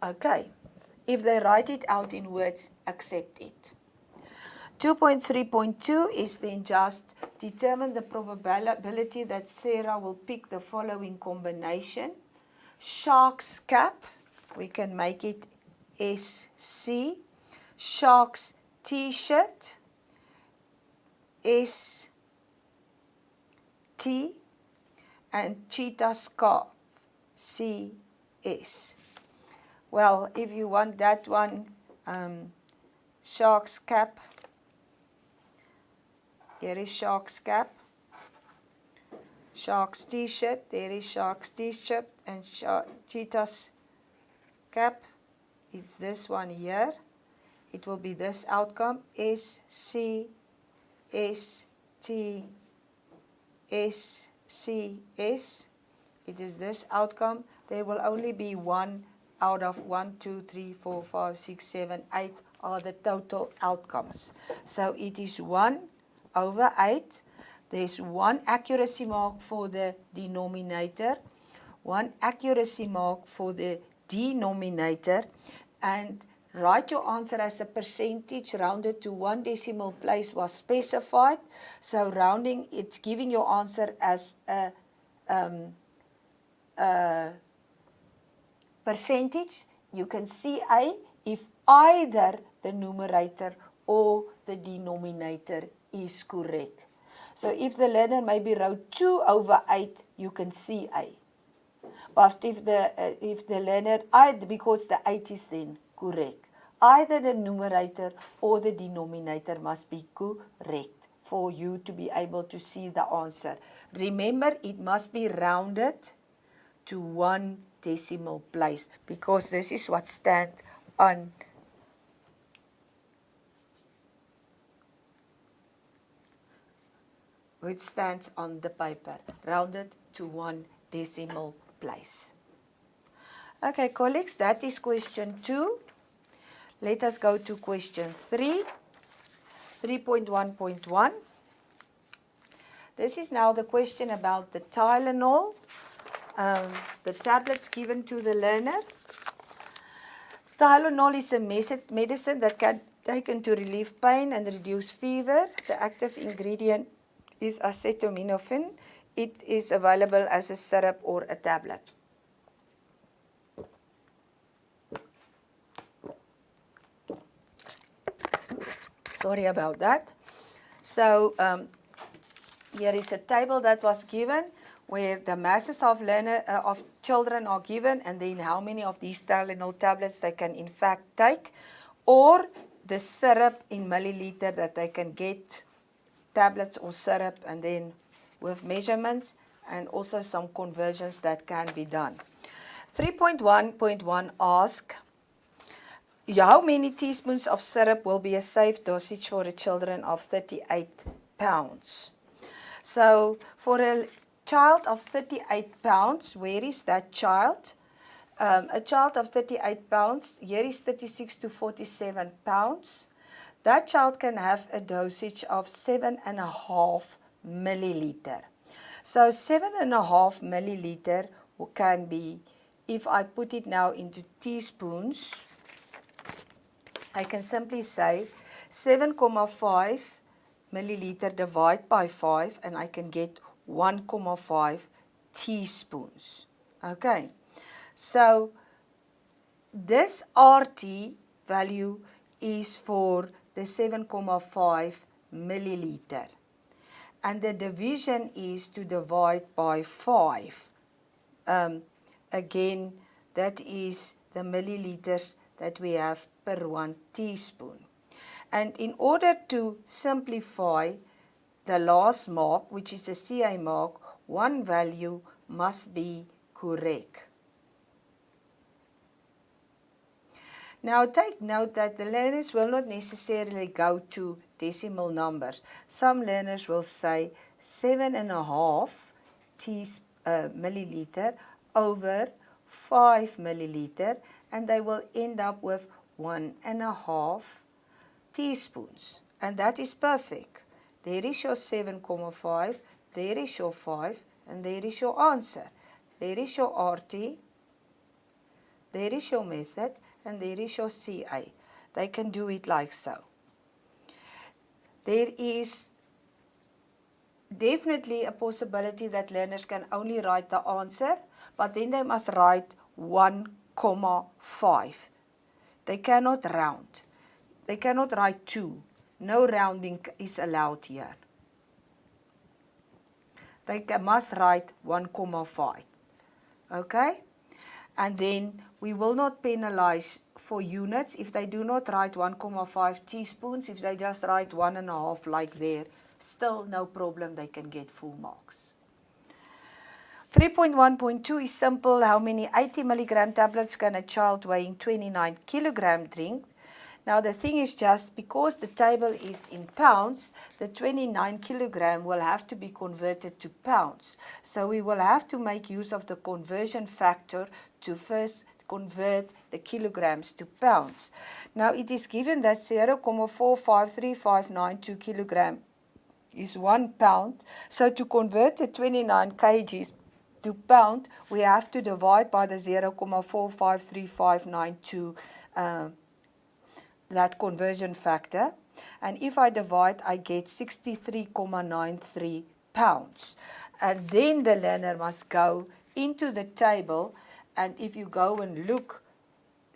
Okay. If they write it out in words, accept it. 2.3.2 is then just determine the probability that Sarah will pick the following combination. Shark's cap, we can make it SC. Shark's t-shirt, ST. T, and cheetah's calf, CS. Well, if you want that one, shark's cap, here is shark's cap. Shark's t-shirt, there is shark's t-shirt, and cheetah's cap is this one here. It will be this outcome, S, C, S, T, S, C, S. It is this outcome. There will only be one out of 1, 2, 3, 4, 5, 6, 7, 8 are the total outcomes. So it is 1 over 8. There's one accuracy mark for the denominator, one accuracy mark for the denominator, and write your answer as a percentage rounded to 1 decimal place was specified. So rounding, it's giving your answer as a percentage. You can CA if either the numerator or the denominator is correct. So if the learner maybe wrote 2 over 8, you can CA. But if the learner, because the 8 is then correct, either the numerator or the denominator must be correct for you to be able to see the answer. Remember, it must be rounded to 1 decimal place, because this is what stands on which stands on the paper, rounded to 1 decimal place. Okay, colleagues, that is question 2. Let us go to question 3, 3.1.1. This is now the question about the Tylenol, the tablets given to the learner. Tylenol is a medicine that can be taken to relieve pain and reduce fever. The active ingredient is acetaminophen. It is available as a syrup or a tablet. Sorry about that. So here is a table that was given where the masses of children are given, and then how many of these Tylenol tablets they can in fact take, or the syrup in milliliter that they can get, tablets or syrup, and then with measurements and also some conversions that can be done. 3.1.1 asks, how many teaspoons of syrup will be a safe dosage for the children of 38 pounds? So for a child of 38 pounds, where is that child? A child of 38 pounds, here is 36 to 47 pounds. That child can have a dosage of 7.5 milliliter. So 7.5 milliliter can be, if I put it now into teaspoons, I can simply say 7.5 milliliter divided by 5, and I can get 1.5 teaspoons. Okay, so this RT value is for the 7.5 milliliter. And the division is to divide by 5. Again, that is the milliliters that we have per 1 teaspoon. And in order to simplify the last mark, which is a CA mark, one value must be correct. Now take note that the learners will not necessarily go to decimal numbers. Some learners will say 7.5 milliliter over 5 milliliter, and they will end up with 1.5 teaspoons. And that is perfect. There is your 7.5, there is your 5, and there is your answer. There is your RT, there is your method, and there is your CA. They can do it like so. There is definitely a possibility that learners can only write the answer, but then they must write 1.5. They cannot round. They cannot write 2. No rounding is allowed here. they must write 1,5. Okay? And then we will not penalize for units if they do not write 1,5 teaspoons. If they just write 1.5 like there, still no problem, they can get full marks. 3.1.2 is simple. How many 80 milligram tablets can a child weighing 29 kilogram drink? Now the thing is, just because the table is in pounds, the 29 kilogram will have to be converted to pounds. So we will have to make use of the conversion factor to first convert the kilograms to pounds. Now it is given that 0,453592 kilogram is 1 pound. So to convert the 29 kgs to pound, we have to divide by the 0,453592 that conversion factor, and if I divide, I get 63,93 pounds. And then the learner must go into the table, and if you go and look,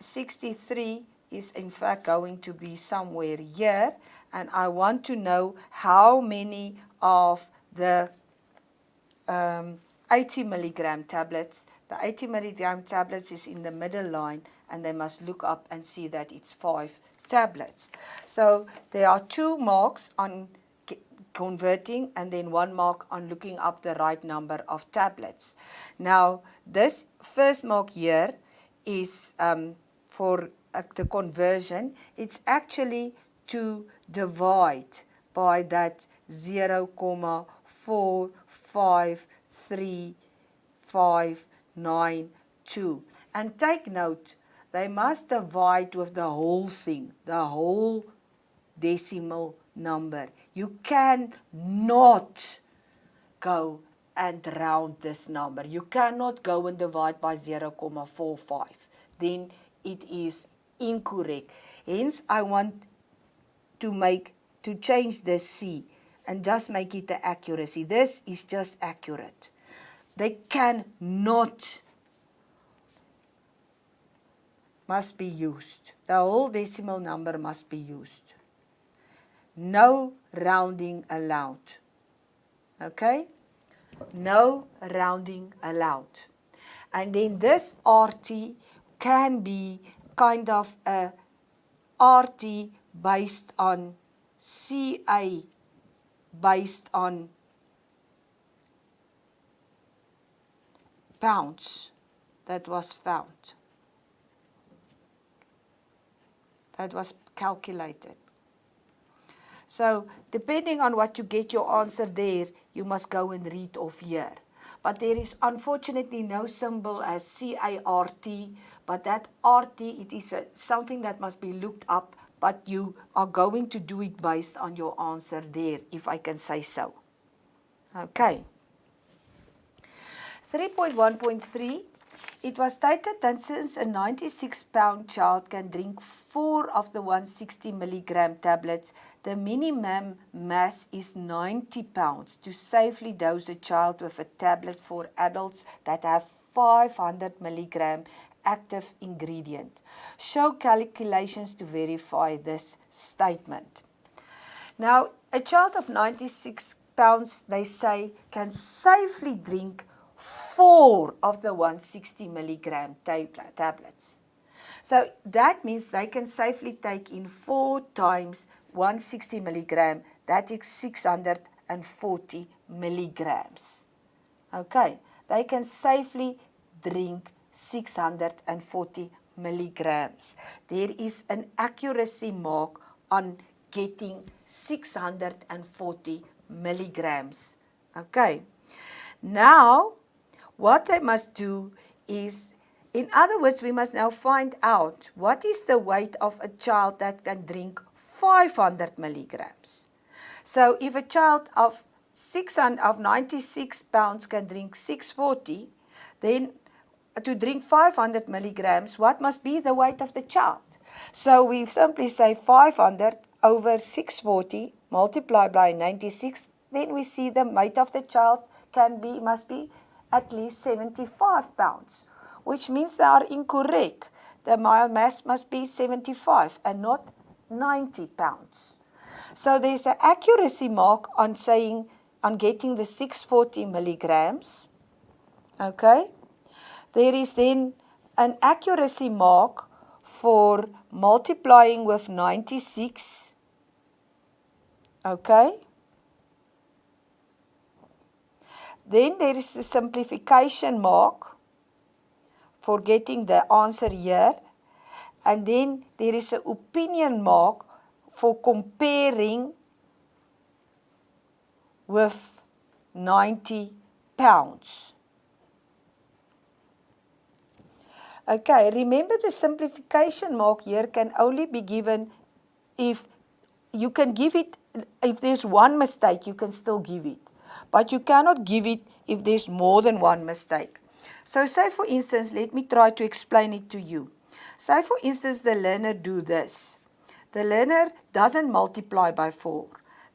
63 is in fact going to be somewhere here, and I want to know how many of the 80 milligram tablets. The 80 milligram tablets is in the middle line, and they must look up and see that it's 5 tablets. So there are 2 marks on converting and then 1 mark on looking up the right number of tablets. Now this first mark here is for the conversion. It's actually to divide by that 0,453,592. And take note, they must divide with the whole thing, the whole decimal number. You cannot go and round this number. You cannot go and divide by 0,45. Then it is incorrect. Hence, I want to change the C and just make it the accuracy. This is just accurate. They cannot must be used. The whole decimal number must be used. No rounding allowed. Okay? No rounding allowed. And then this RT can be kind of a RT based on CA based on pounds that was found. That was calculated. So depending on what you get your answer there, you must go and read off here. But there is unfortunately no symbol as CART, but that RT, it is something that must be looked up, but you are going to do it based on your answer there, if I can say so. Okay. 3.1.3. It was stated that since a 96-pound child can drink 4 of the 160 milligram tablets, the minimum mass is 90 pounds to safely dose a child with a tablet for adults that have 500 milligram active ingredient. Show calculations to verify this statement. Now, a child of 96 pounds, they say, can safely drink 4 of the 160 milligram tablets. So that means they can safely take in 4 times 160 milligram, that is 640 milligrams. Okay, they can safely drink 640 milligrams. There is an accuracy mark on getting 640 milligrams. Okay, now what they must do is, in other words, we must now find out what is the weight of a child that can drink 500 milligrams. So if a child of 96 pounds can drink 640, then to drink 500 milligrams, what must be the weight of the child? So we simply say 500 over 640 multiplied by 96, then we see the weight of the child must be at least 75 pounds, which means they are incorrect. The mass must be 75 and not 90 pounds. So there's an accuracy mark on saying on getting the 640 milligrams. Okay. There is then an accuracy mark for multiplying with 96. Okay. Then there is the simplification mark for getting the answer here. And then there is an opinion mark for comparing with 90 pounds. Okay, remember the simplification mark here can only be given if you can give it, if there's one mistake, you can still give it. But you cannot give it if there's more than one mistake. So say for instance, let me try to explain it to you. Say for instance, the learner do this. The learner doesn't multiply by 4.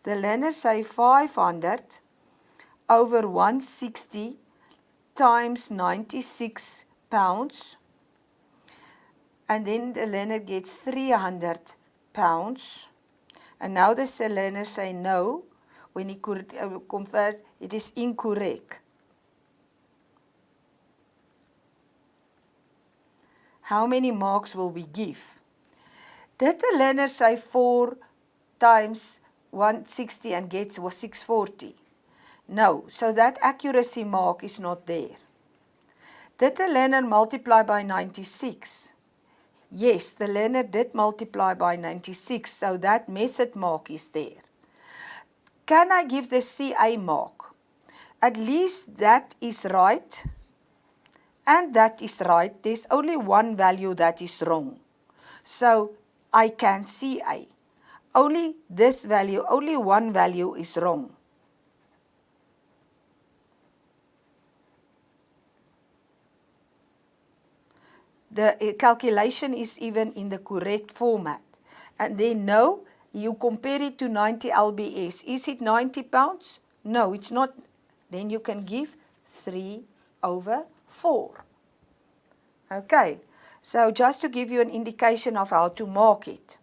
The learner say 500 over 160 times 96 pounds. And then the learner gets 300 pounds. And now the learner say no. When he convert, it is incorrect. How many marks will we give? Did the learner say 4 times 160 and gets 640? No, so that accuracy mark is not there. Did the learner multiply by 96? Yes, the learner did multiply by 96, so that method mark is there. Can I give the CA mark? At least that is right, and that is right. There's only one value that is wrong. So I can CA. Only this value, only one value is wrong. The calculation is even in the correct format. And then no, you compare it to 90 lbs. Is it 90 pounds? No, it's not. Then you can give 3/4. Okay, so just to give you an indication of how to mark it.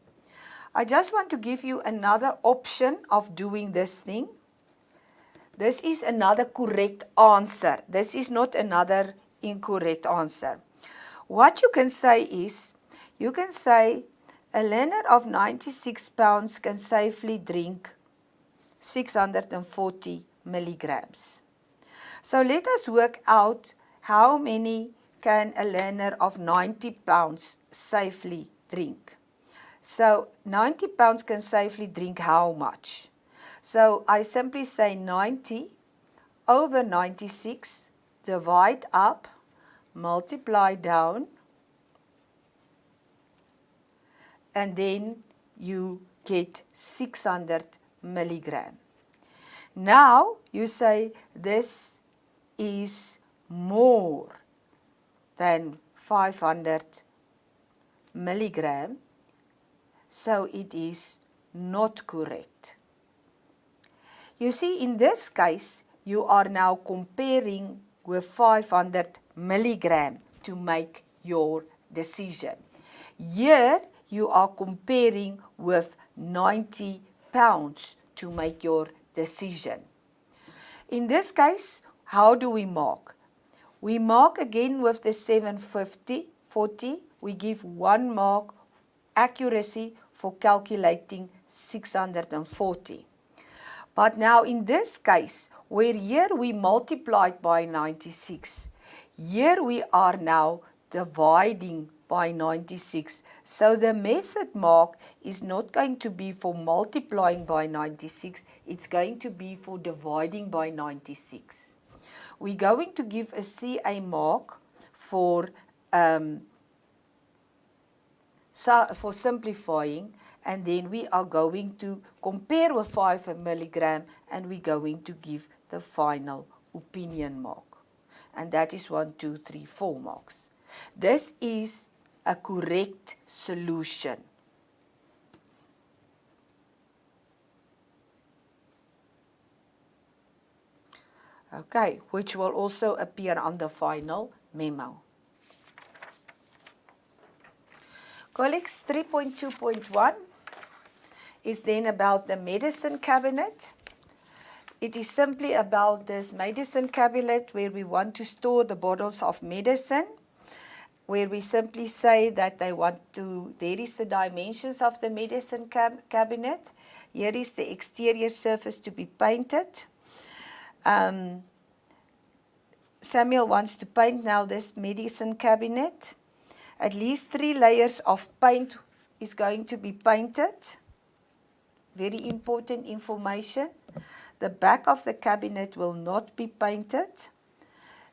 I just want to give you another option of doing this thing. This is another correct answer. This is not another incorrect answer. What you can say is, you can say a learner of 96 pounds can safely drink 640 milligrams. So let us work out how many can a learner of 90 pounds safely drink. So 90 pounds can safely drink how much? So I simply say 90 over 96, divide up, multiply down, and then you get 600 milligram. Now you say this is more than 500 milligram, so it is not correct. You see, in this case, you are now comparing with 500 milligram to make your decision. Here, you are comparing with 90 pounds to make your decision. In this case, how do we mark? We mark again with the 740. We give 1 mark accuracy for calculating 640. But now in this case, where here we multiplied by 96, here we are now dividing by 96. So the method mark is not going to be for multiplying by 96, it's going to be for dividing by 96. We're going to give a CA mark for simplifying, and then we are going to compare with 5 milligram, and we're going to give the final opinion mark. And that is 1, 2, 3, 4 marks. This is a correct solution. Okay, which will also appear on the final memo. Colleagues, 3.2.1 is then about the medicine cabinet. it is simply about this medicine cabinet where we want to store the bottles of medicine, where we simply say that they want to, there is the dimensions of the medicine cabinet. Here is the exterior surface to be painted. Samuel wants to paint now this medicine cabinet. At least 3 layers of paint is going to be painted. Very important information. The back of the cabinet will not be painted.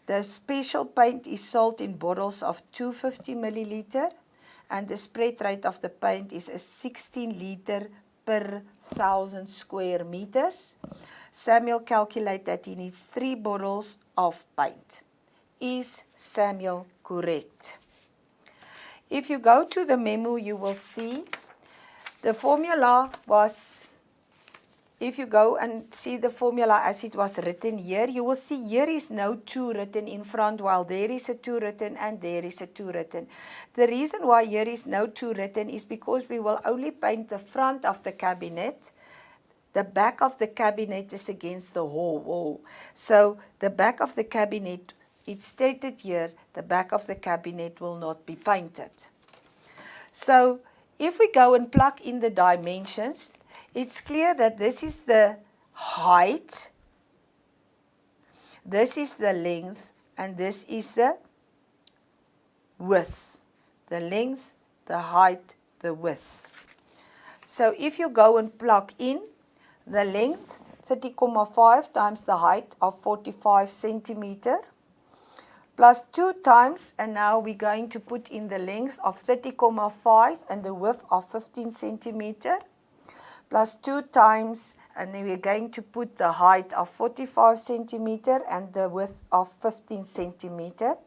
The special paint is sold in bottles of 250 milliliter, and the spread rate of the paint is a 16 liter per 1,000 square meters. Samuel calculated that he needs 3 bottles of paint. Is Samuel correct? If you go to the memo, you will see the formula was, if you go and see the formula as it was written here, you will see here is no 2 written in front, while there is a 2 written and there is a 2 written. The reason why here is no 2 written is because we will only paint the front of the cabinet. The back of the cabinet is against the wall. So the back of the cabinet, it's stated here, the back of the cabinet will not be painted. So if we go and plug in the dimensions, it's clear that this is the height, this is the length, and this is the width. The length, the height, the width. So if you go and plug in the length, 30,5 times the height of 45 centimeter, plus 2 times, and now we're going to put in the length of 30,5 and the width of 15 centimeter, plus 2 times, and then we're going to put the height of 45 centimeter and the width of 15 centimeter.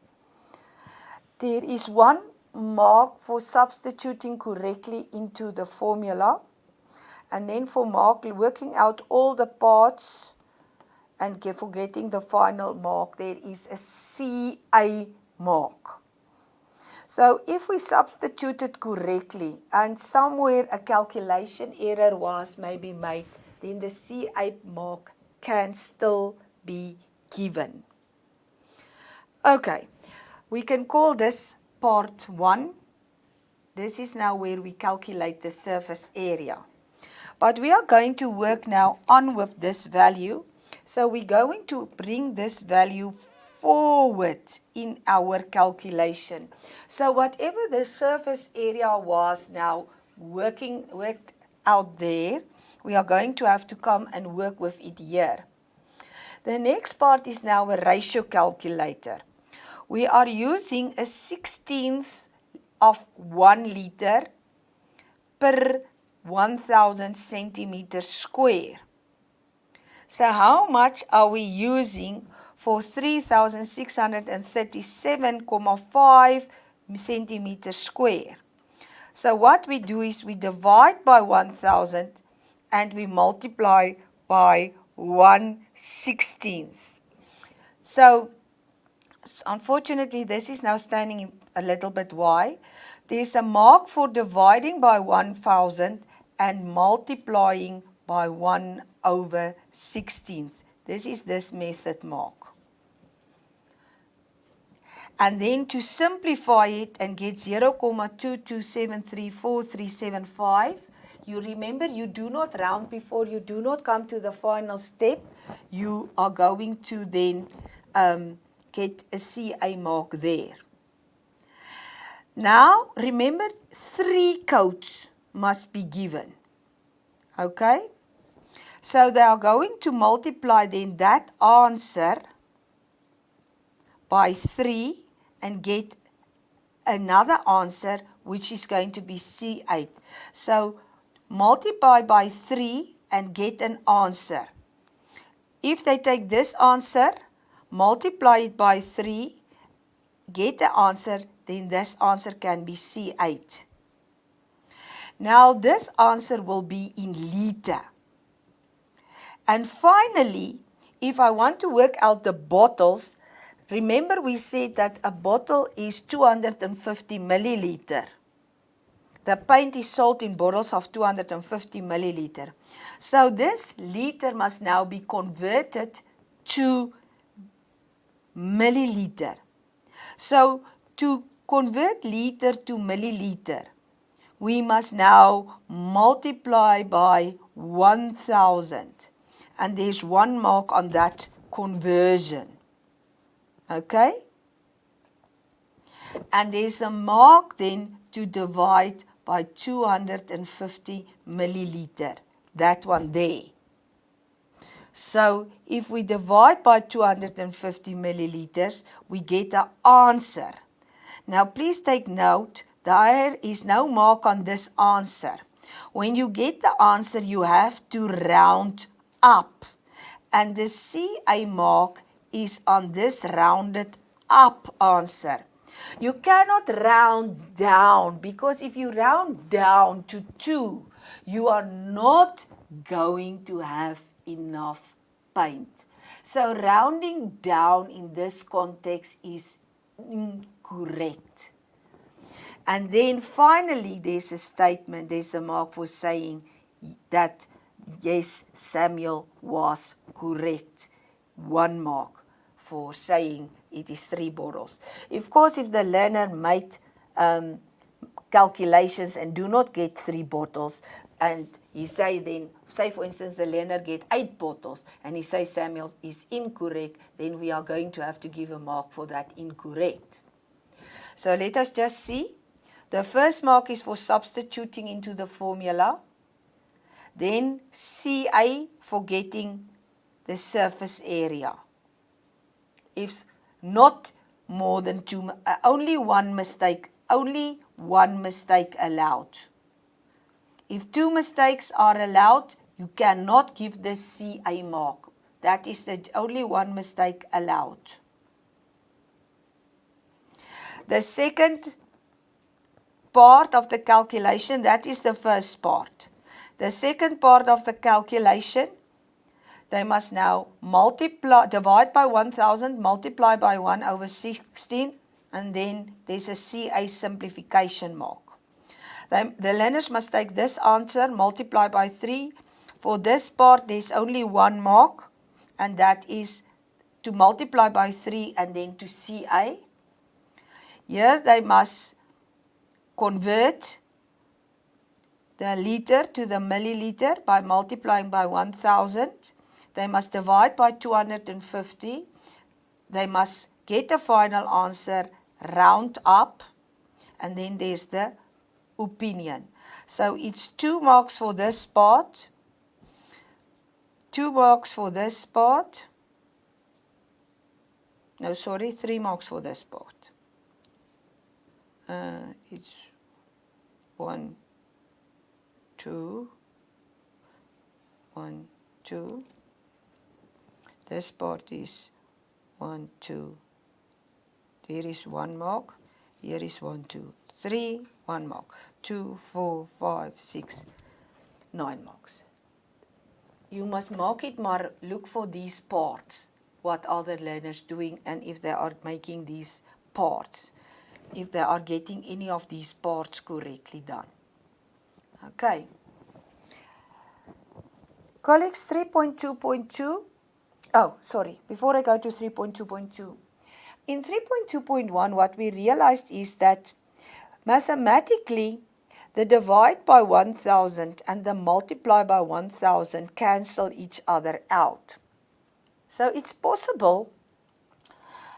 There is one mark for substituting correctly into the formula, and then for working out all the parts and for getting the final mark, there is a CA mark. So if we substitute it correctly and somewhere a calculation error was maybe made, then the CA mark can still be given. Okay, we can call this part 1. This is now where we calculate the surface area. But we are going to work now on with this value. So we're going to bring this value forward in our calculation. So whatever the surface area was now worked out there, we are going to have to come and work with it here. The next part is now a ratio calculator. We are using a 1/16 of 1 liter per 1,000 centimeters square. So how much are we using for 3,637.5 centimeters square? So what we do is we divide by 1,000 and we multiply by 1/16. So unfortunately this is now standing a little bit wide. There's a mark for dividing by 1,000 and multiplying by 1/16. This is this method mark. And then to simplify it and get 0,22734,375, you remember you do not round before you do not come to the final step. You are going to then get a CA mark there. Now remember 3 codes must be given. Okay? So they are going to multiply then that answer by 3 and get another answer which is going to be C8. So multiply by 3 and get an answer. If they take this answer, multiply it by 3, get the answer, then this answer can be C8. Now this answer will be in liter. And finally, if I want to work out the bottles, remember we said that a bottle is 250 milliliter. The paint is sold in bottles of 250 milliliter. So this liter must now be converted to milliliter. So to convert liter to milliliter, we must now multiply by 1000. And there's 1 mark on that conversion. Okay? And there's a mark then to divide by 250 milliliter. That one there. So if we divide by 250 milliliters, we get an answer. Now please take note, there is no mark on this answer. When you get the answer, you have to round up. And the CA mark is on this rounded up answer. You cannot round down, because if you round down to 2, you are not going to have enough paint. So rounding down in this context is incorrect. And then finally there's a statement, there's a mark for saying that yes, Samuel was correct. 1 mark for saying it is 3 bottles. Of course, if the learner made calculations and do not get 3 bottles, and he say then, say for instance the learner get 8 bottles, and he say Samuel is incorrect, then we are going to have to give a mark for that incorrect. So let us just see. The first mark is for substituting into the formula. Then CA for getting the surface area. If not more than 2, only one mistake allowed. If 2 mistakes are allowed, you cannot give the CA mark. That is the only 1 mistake allowed. The second part of the calculation, that is the first part. The second part of the calculation, they must now divide by 1000, multiply by 1 over 16, and then there's a CA simplification mark. The learners must take this answer, multiply by 3. For this part, there's only 1 mark, and that is to multiply by 3 and then to CA. Here they must convert the liter to the milliliter by multiplying by 1000. They must divide by 250. They must get the final answer, round up, and then there's the opinion. So it's 2 marks for this part, 2 marks for this part. No, sorry, 3 marks for this part. It's 1, 2, 1, 2. This part is 1, 2. There is 1 mark. Here is 1, 2, 3, 1 mark. 2, 4, 5, 6, 9 marks. You must mark it, maar look for these parts. What are the learners doing, and if they are making these parts, if they are getting any of these parts correctly done. Okay. Colleagues, 3.2.2. Oh, sorry. Before I go to 3.2.2. In 3.2.1, what we realized is that mathematically, the divide by 1000 and the multiply by 1000 cancel each other out. So it's possible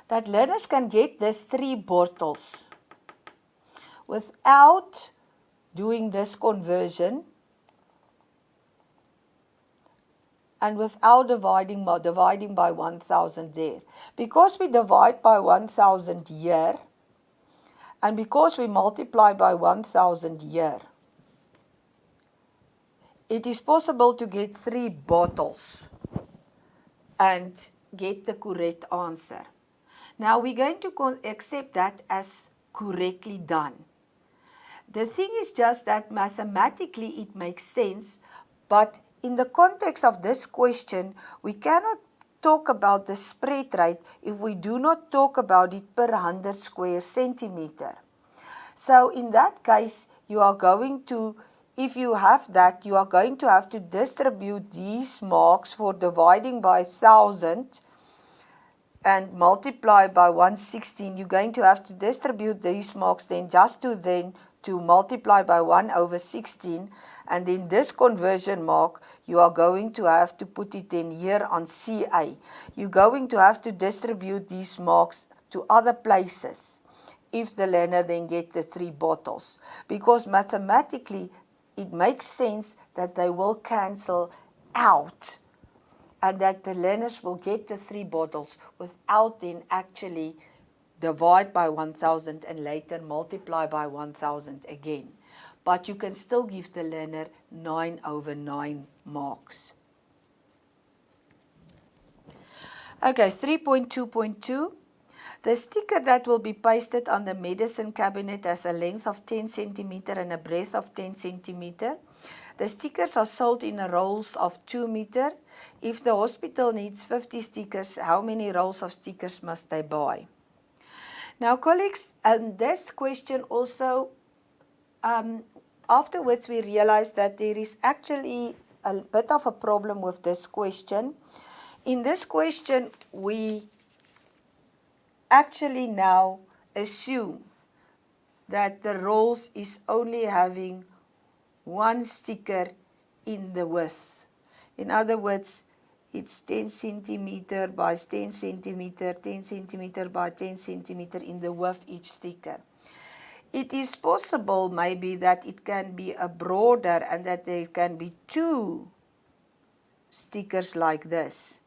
that learners can get these 3 bottles without doing this conversion and without dividing by 1000 there. Because we divide by 1000 here, and because we multiply by 1000 here, it is possible to get 3 bottles and get the correct answer. Now we're going to accept that as correctly done. The thing is just that mathematically it makes sense, but in the context of this question, we cannot talk about the spread rate if we do not talk about it per 100 square centimeter. So in that case, you are going to, if you have that, you are going to have to distribute these marks for dividing by 1000 and multiply by 116. You're going to have to distribute these marks then to multiply by 1/16, and then this conversion mark you are going to have to put it in here on CA. You're going to have to distribute these marks to other places if the learner then gets the 3 bottles, because mathematically it makes sense that they will cancel out and that the learners will get the 3 bottles without then actually divide by 1000 and later multiply by 1000 again. But you can still give the learner 9/9 marks. Okay, 3.2.2. The sticker that will be pasted on the medicine cabinet has a length of 10 cm and a breadth of 10 cm. The stickers are sold in rolls of 2 meter. If the hospital needs 50 stickers, how many rolls of stickers must they buy? Now, colleagues, and this question also, afterwards we realized that there is actually a bit of a problem with this question. In this question, we actually now assume that the rolls is only having 1 sticker in the width. In other words, it's 10 centimeter by 10 centimeter, 10 centimeter by 10 centimeter in the width each sticker. It is possible maybe that it can be a broader and that there can be 2 stickers like this.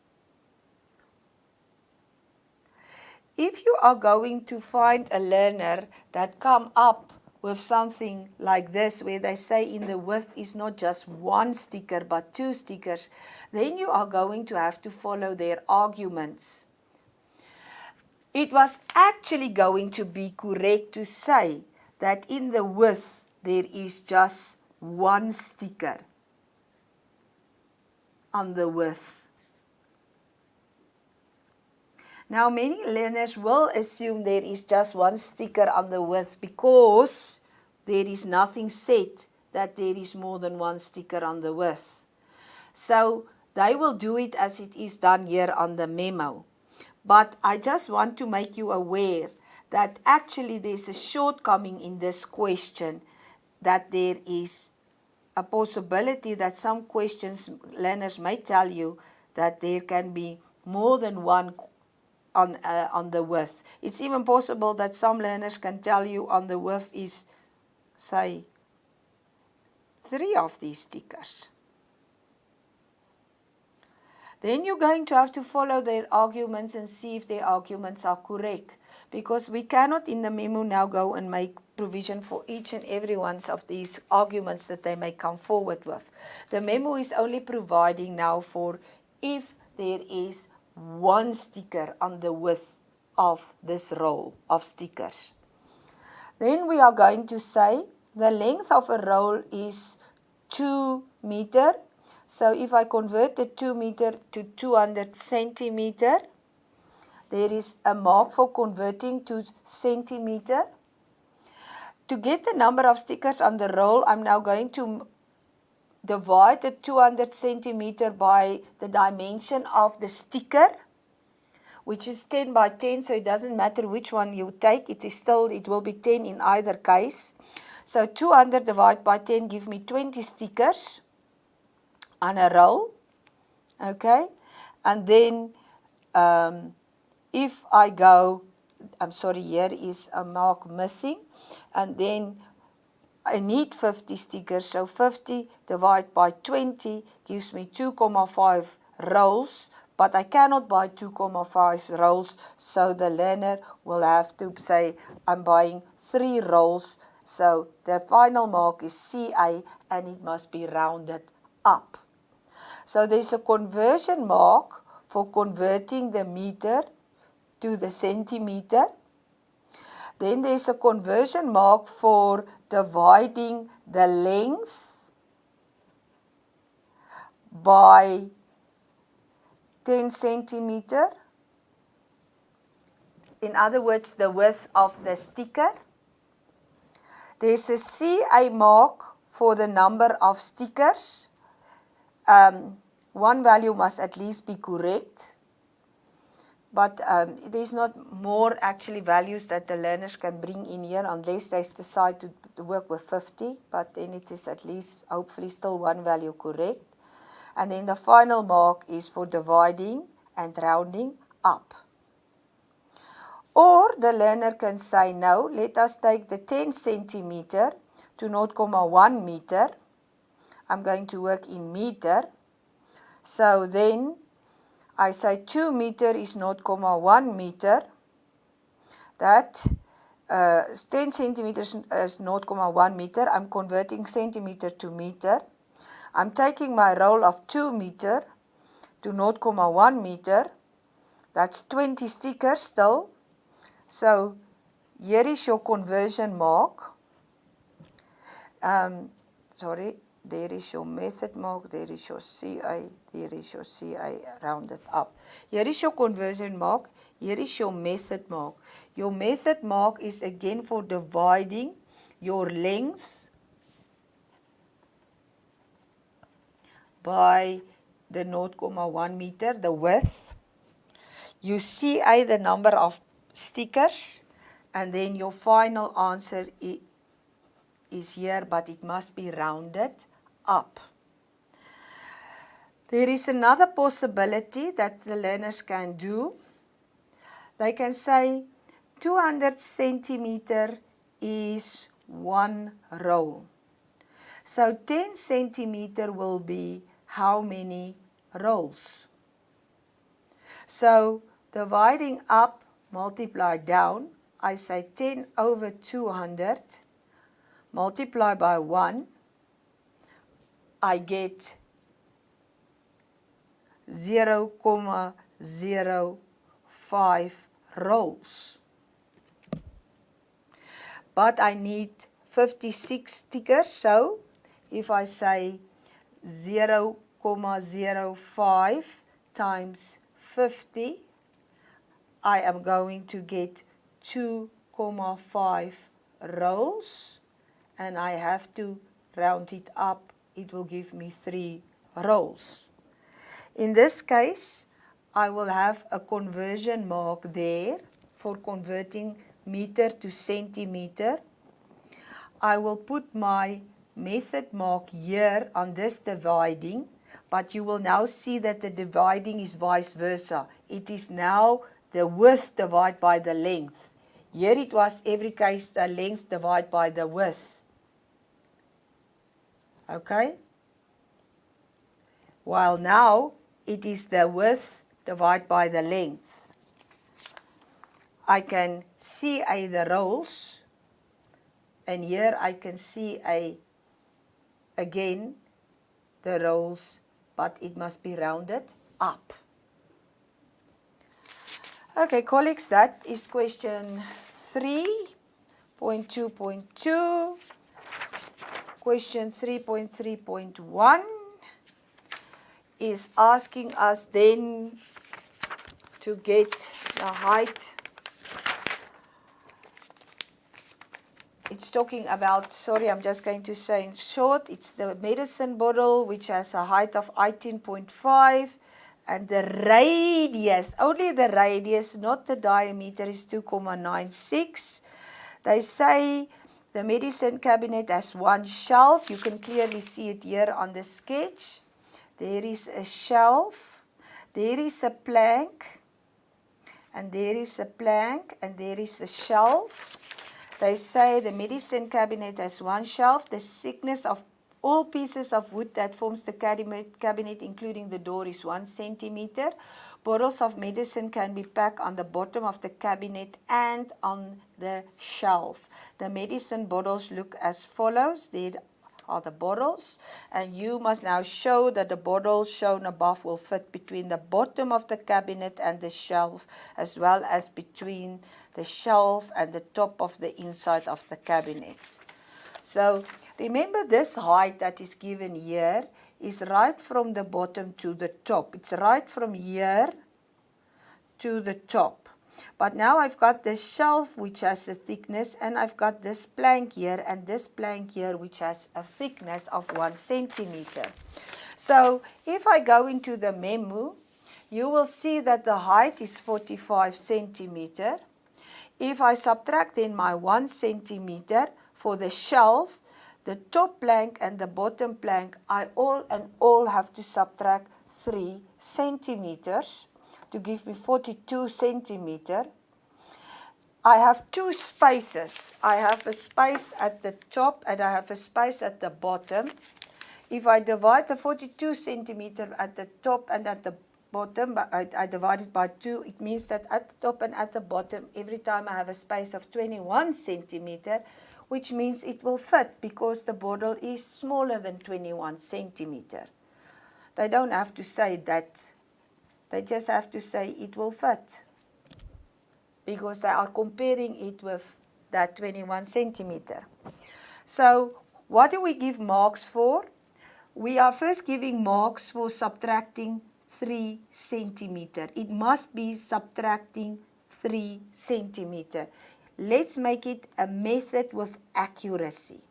If you are going to find a learner that come up with something like this, where they say in the width is not just 1 sticker but 2 stickers, then you are going to have to follow their arguments. It was actually going to be correct to say that in the width there is just 1 sticker on the width. Now, many learners will assume there is just 1 sticker on the width because there is nothing said that there is more than 1 sticker on the width. So they will do it as it is done here on the memo. But I just want to make you aware that actually there's a shortcoming in this question, that there is a possibility that some questions learners may tell you that there can be more than 1 on the width. It's even possible that some learners can tell you on the width is, say, 3 of these stickers. Then you're going to have to follow their arguments and see if their arguments are correct, because we cannot in the memo now go and make provision for each and every one of these arguments that they may come forward with. The memo is only providing now for if there is 1 sticker on the width of this roll of stickers. Then we are going to say the length of a roll is 2 meter. So if I convert the 2 meter to 200 centimeter, there is a mark for converting to centimeter. To get the number of stickers on the roll, I'm now going to divide the 200 centimeter by the dimension of the sticker, which is 10 by 10, so it doesn't matter which one you take, it will be 10 in either case. So 200 divided by 10 give me 20 stickers on a roll, okay? And then if I go, I'm sorry, here is a mark missing, and then I need 50 stickers, so 50 divided by 20 gives me 2,5 rolls, but I cannot buy 2,5 rolls, so the learner will have to say, I'm buying 3 rolls, so the final mark is CA, and it must be rounded up. So there's a conversion mark for converting the meter to the centimeter. Then there's a conversion mark for dividing the length by 10 centimeter. In other words, the width of the sticker. There's a CA mark for the number of stickers. One value must at least be correct. But there's not more actually values that the learners can bring in here unless they decide to work with 50. But then it is at least hopefully still one value correct. And then the final mark is for dividing and rounding up. Or the learner can say, no, let us take the 10 centimeter to 0.1 meter. I'm going to work in meter. So then I say 2 meter is 0.1 meter. That 10 centimeters is 0.1 meter. I'm converting centimeter to meter. I'm taking my roll of 2 meter to 0.1 meter. That's 20 stickers still. So here is your conversion mark. There is your method mark, there is your CA, there is your CA rounded up. Here is your conversion mark, here is your method mark. Your method mark is again for dividing your length by the 0.1 meter, the width. You CA the number of stickers, and then your final answer is here, but it must be rounded up. There is another possibility that the learners can do. They can say 200 centimeter is one roll. So 10 centimeter will be how many rolls? So dividing up, multiply down, I say 10 over 200, multiply by 1, I get 0.05 rolls. But I need 56 stickers, so if I say 0.05 times 50, I am going to get 2.5 rolls, and I have to round it up. It will give me 3 rolls. In this case, I will have a conversion mark there for converting meter to centimeter. I will put my method mark here on this dividing, but you will now see that the dividing is vice versa. It is now the width divided by the length. Here it was every case the length divided by the width. Okay? While now it is the width divided by the length. I can CA the rolls, and here I can CA again the rolls, but it must be rounded up. Okay, colleagues, that is question 3.2.2. Question 3.3.1 is asking us then to get the height. It's talking about, sorry, I'm just going to say in short, it's the medicine bottle which has a height of 18.5 and the radius, only the radius, not the diameter, is 2.96. They say the medicine cabinet has one shelf. You can clearly see it here on the sketch. There is a shelf, there is a plank, and there is a plank, and there is the shelf. They say the medicine cabinet has one shelf. The thickness of all pieces of wood that forms the cabinet, including the door, is 1 centimeter. Bottles of medicine can be packed on the bottom of the cabinet and on the shelf. The medicine bottles look as follows. There are the bottles, and you must now show that the bottles shown above will fit between the bottom of the cabinet and the shelf, as well as between the shelf and the top of the inside of the cabinet. So remember, this height that is given here is right from the bottom to the top. It's right from here to the top. But now I've got this shelf which has a thickness, and I've got this plank here and this plank here which has a thickness of 1 centimeter. So if I go into the memo, you will see that the height is 45 centimeter. If I subtract then my 1 centimeter for the shelf, the top plank and the bottom plank, I all have to subtract 3 centimeters to give me 42 centimeter. I have two spaces. I have a space at the top and I have a space at the bottom. If I divide the 42 centimeter at the top and at the bottom, I divide it by 2, it means that at the top and at the bottom, every time I have a space of 21 centimeter, which means it will fit because the bottle is smaller than 21 centimeter. They don't have to say that. They just have to say it will fit because they are comparing it with that 21 centimeter. So what do we give marks for? We are first giving marks for subtracting 3 centimeter. It must be subtracting 3 centimeter. Let's make it a method with accuracy.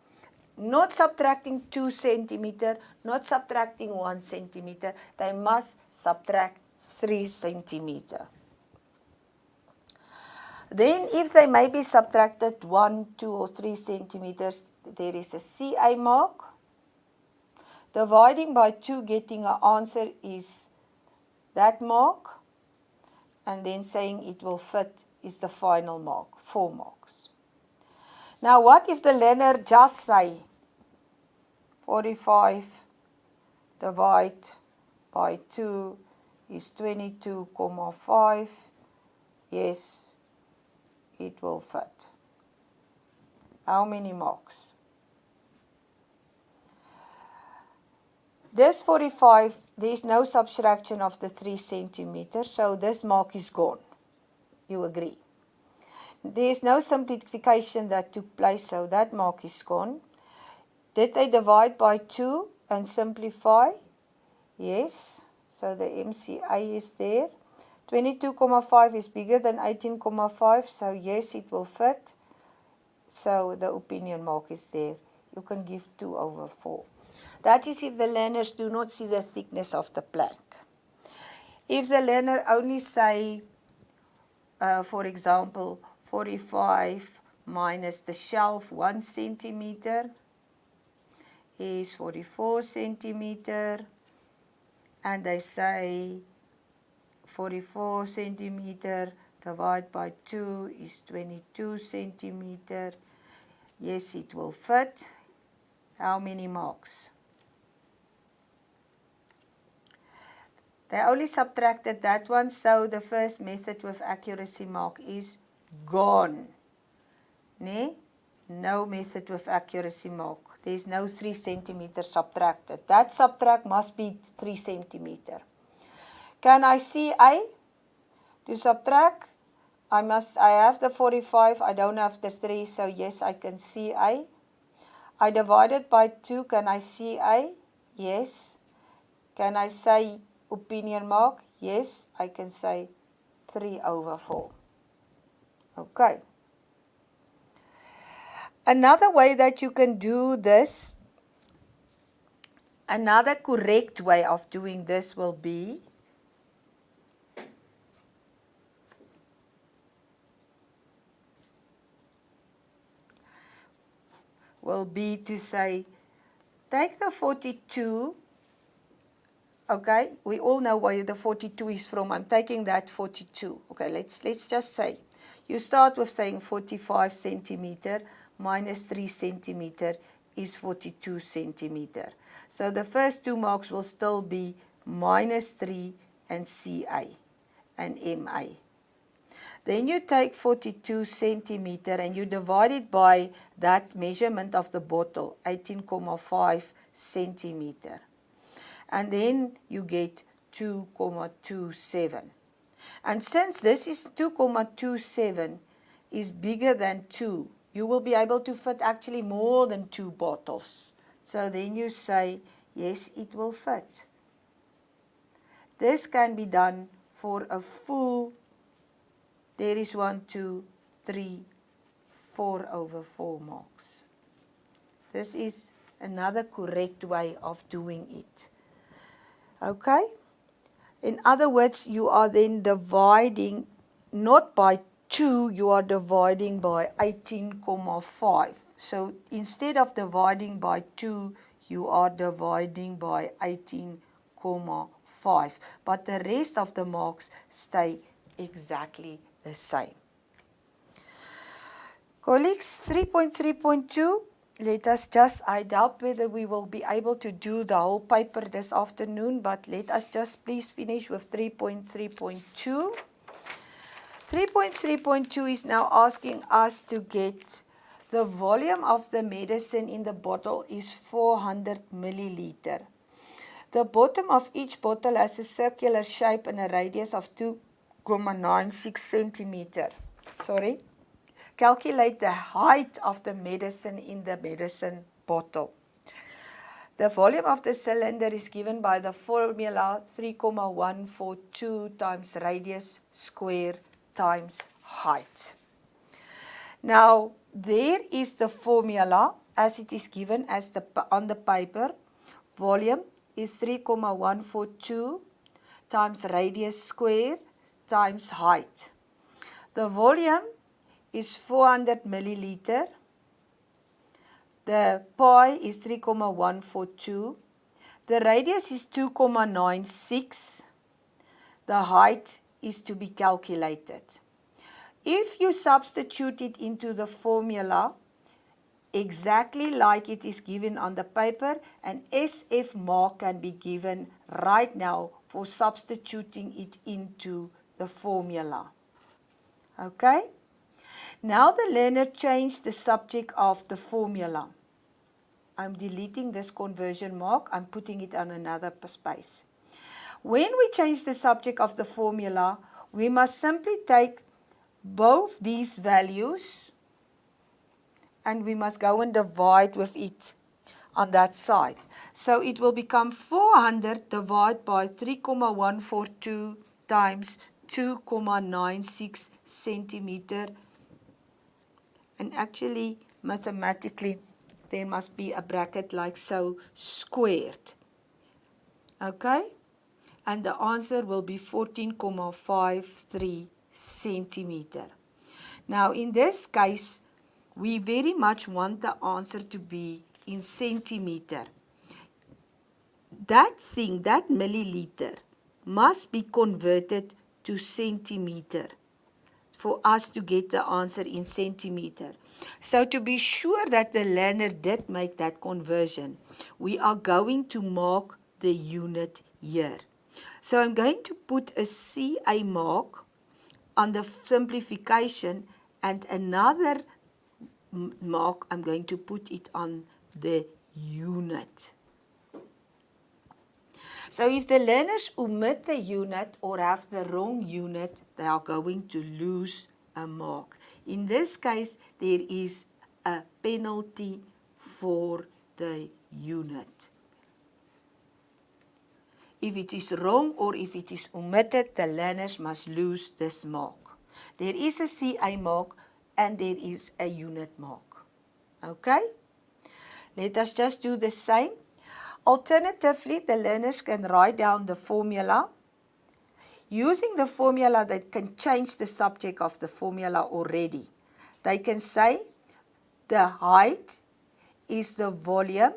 Not subtracting 2 centimeter, not subtracting 1 centimeter. They must subtract 3 centimeter. Then if they may be subtracted 1, 2 or 3 centimeters, there is a CA mark. Dividing by 2, getting an answer is that mark. And then saying it will fit is the final mark, 4 marks. Now what if the learner just say 45 divided by 2 is 22,5. Yes, it will fit. How many marks? This 45, there is no subtraction of the 3 centimeters, so this mark is gone. You agree? There is no simplification that took place, so that mark is gone. Did they divide by 2 and simplify? Yes, so the MCA is there. 22,5 is bigger than 18,5, so yes, it will fit. So the opinion mark is there. You can give 2/4. That is if the learners do not see the thickness of the plank. If the learner only say, for example, 45 minus the shelf 1 centimeter is 44 centimeter, and they say 44 centimeter divided by 2 is 22 centimeter. Yes, it will fit. How many marks? They only subtracted that one, so the first method with accuracy mark is gone. No method with accuracy mark. There is no 3 centimeter subtracted. That subtract must be 3 centimeter. Can I see A? To subtract, I have the 45, I don't have the 3, so yes, I can see A. I divided by 2, can I see A? Yes. Can I say opinion mark? Yes, I can say 3/4. Okay. Another way that you can do this, another correct way of doing this will be to say, take the 42, okay, we all know where the 42 is from. I'm taking that 42. Okay, let's just say, you start with saying 45 centimeter minus 3 centimeter is 42 centimeter. So the first 2 marks will still be minus 3 and CA and MA. Then you take 42 centimeter and you divide it by that measurement of the bottle, 18,5 centimeter. And then you get 2,27. And since this is 2,27 is bigger than 2, you will be able to fit actually more than 2 bottles. So then you say, yes, it will fit. This can be done for a full there is 1, 2, 3, 4 over 4 marks. This is another correct way of doing it. Okay? In other words, you are then dividing not by 2, you are dividing by 18,5. So instead of dividing by 2, you are dividing by 18,5. But the rest of the marks stay exactly the same. Colleagues, 3.3.2, let us just, I doubt whether we will be able to do the whole paper this afternoon, but let us just please finish with 3.3.2. 3.3.2 is now asking us to get the volume of the medicine in the bottle is 400 milliliter. The bottom of each bottle has a circular shape and a radius of 2,96 centimeter. Sorry. Calculate the height of the medicine in the medicine bottle. The volume of the cylinder is given by the formula 3,142 times radius square times height. Now, there is the formula as it is given as on the paper. Volume is 3,142 times radius square times height. The volume is 400 milliliter. The pi is 3,142. The radius is 2,96. The height is to be calculated. If you substitute it into the formula exactly like it is given on the paper, an SF mark can be given right now for substituting it into the formula. Okay? Now the learner changed the subject of the formula. I'm deleting this conversion mark. I'm putting it on another space. When we change the subject of the formula, we must simply take both these values and we must go and divide with it on that side. So it will become 400 divided by 3,142 times 2,96 centimeter. And actually, mathematically, there must be a bracket like so, squared. Okay? And the answer will be 14,53 centimeter. Now, in this case, we very much want the answer to be in centimeter. That thing, that milliliter, must be converted to centimeter for us to get the answer in centimeter. So to be sure that the learner did make that conversion, we are going to mark the unit here. So I'm going to put a CA mark on the simplification and another mark, I'm going to put it on the unit. So if the learners omit the unit or have the wrong unit, they are going to lose a mark. In this case, there is a penalty for the unit. If it is wrong or if it is omitted, the learners must lose this mark. There is a CA mark and there is a unit mark. Okay? Let us just do the same. Alternatively, the learners can write down the formula. Using the formula, they can change the subject of the formula already. They can say the height is the volume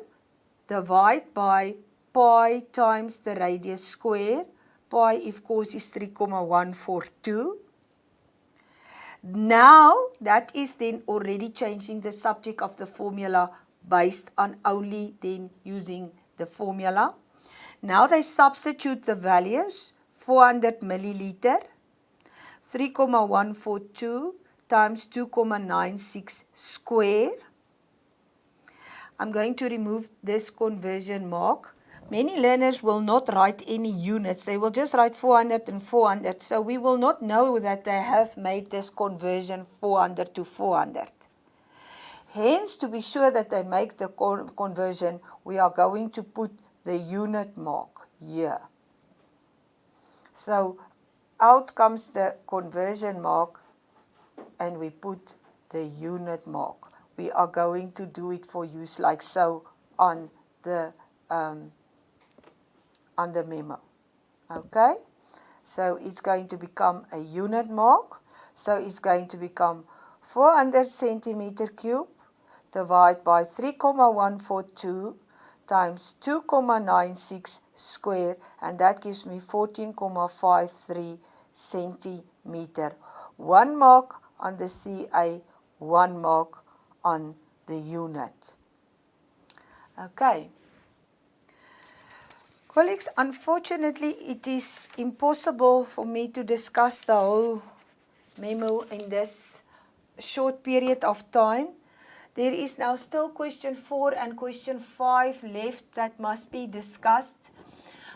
divided by pi times the radius square. Pi, of course, is 3,142. Now, that is then already changing the subject of the formula based on only then using the formula. Now they substitute the values, 400 milliliter, 3,142 times 2,96 square. I'm going to remove this conversion mark. Many learners will not write any units. They will just write 400 and 400. So we will not know that they have made this conversion 400 to 400. Hence, to be sure that they make the conversion, we are going to put the unit mark here. So out comes the conversion mark and we put the unit mark. We are going to do it for you like so on the memo. Okay, so it's going to become a unit mark. So it's going to become 400 centimeter cube divided by 3,142 times 2,96 square, and that gives me 14,53 centimeter. 1 mark on the CA, 1 mark on the unit. Okay. Colleagues, unfortunately, it is impossible for me to discuss the whole memo in this short period of time. There is now still question 4 and question 5 left that must be discussed.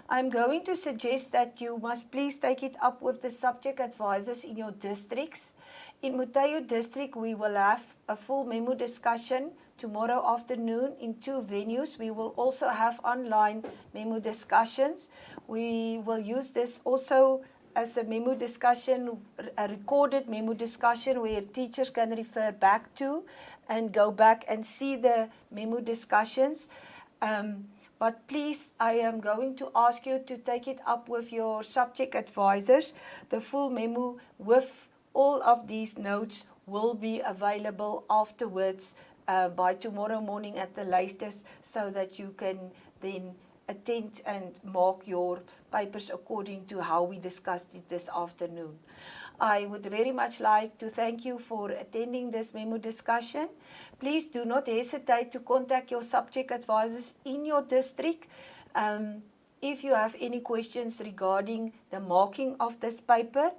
I'm going to suggest that you must please take it up with the subject advisors in your districts. In Mutayo district, we will have a full memo discussion tomorrow afternoon in 2 venues. We will also have online memo discussions. We will use this also as a memo discussion, a recorded memo discussion where teachers can refer back to and go back and see the memo discussions. But please, I am going to ask you to take it up with your subject advisors. The full memo with all of these notes will be available afterwards by tomorrow morning at the latest, so that you can then attend and mark your papers according to how we discussed it this afternoon. I would very much like to thank you for attending this memo discussion. Please do not hesitate to contact your subject advisors in your district if you have any questions regarding the marking of this paper.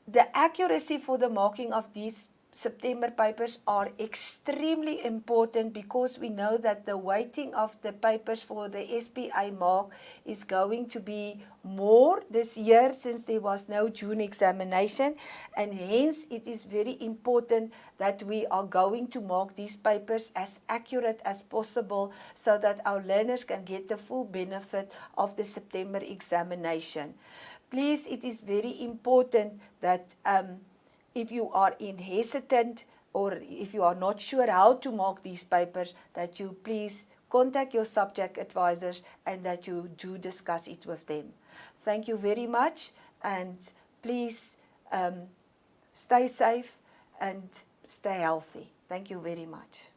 The accuracy for the marking of these September papers are extremely important, because we know that the weighting of the papers for the SPA mark is going to be more this year, since there was no June examination, and hence it is very important that we are going to mark these papers as accurate as possible, so that our learners can get the full benefit of the September examination. Please, it is very important that if you are hesitant, or if you are not sure how to mark these papers, that you please contact your subject advisors and that you do discuss it with them. Thank you very much, and please stay safe and stay healthy. Thank you very much.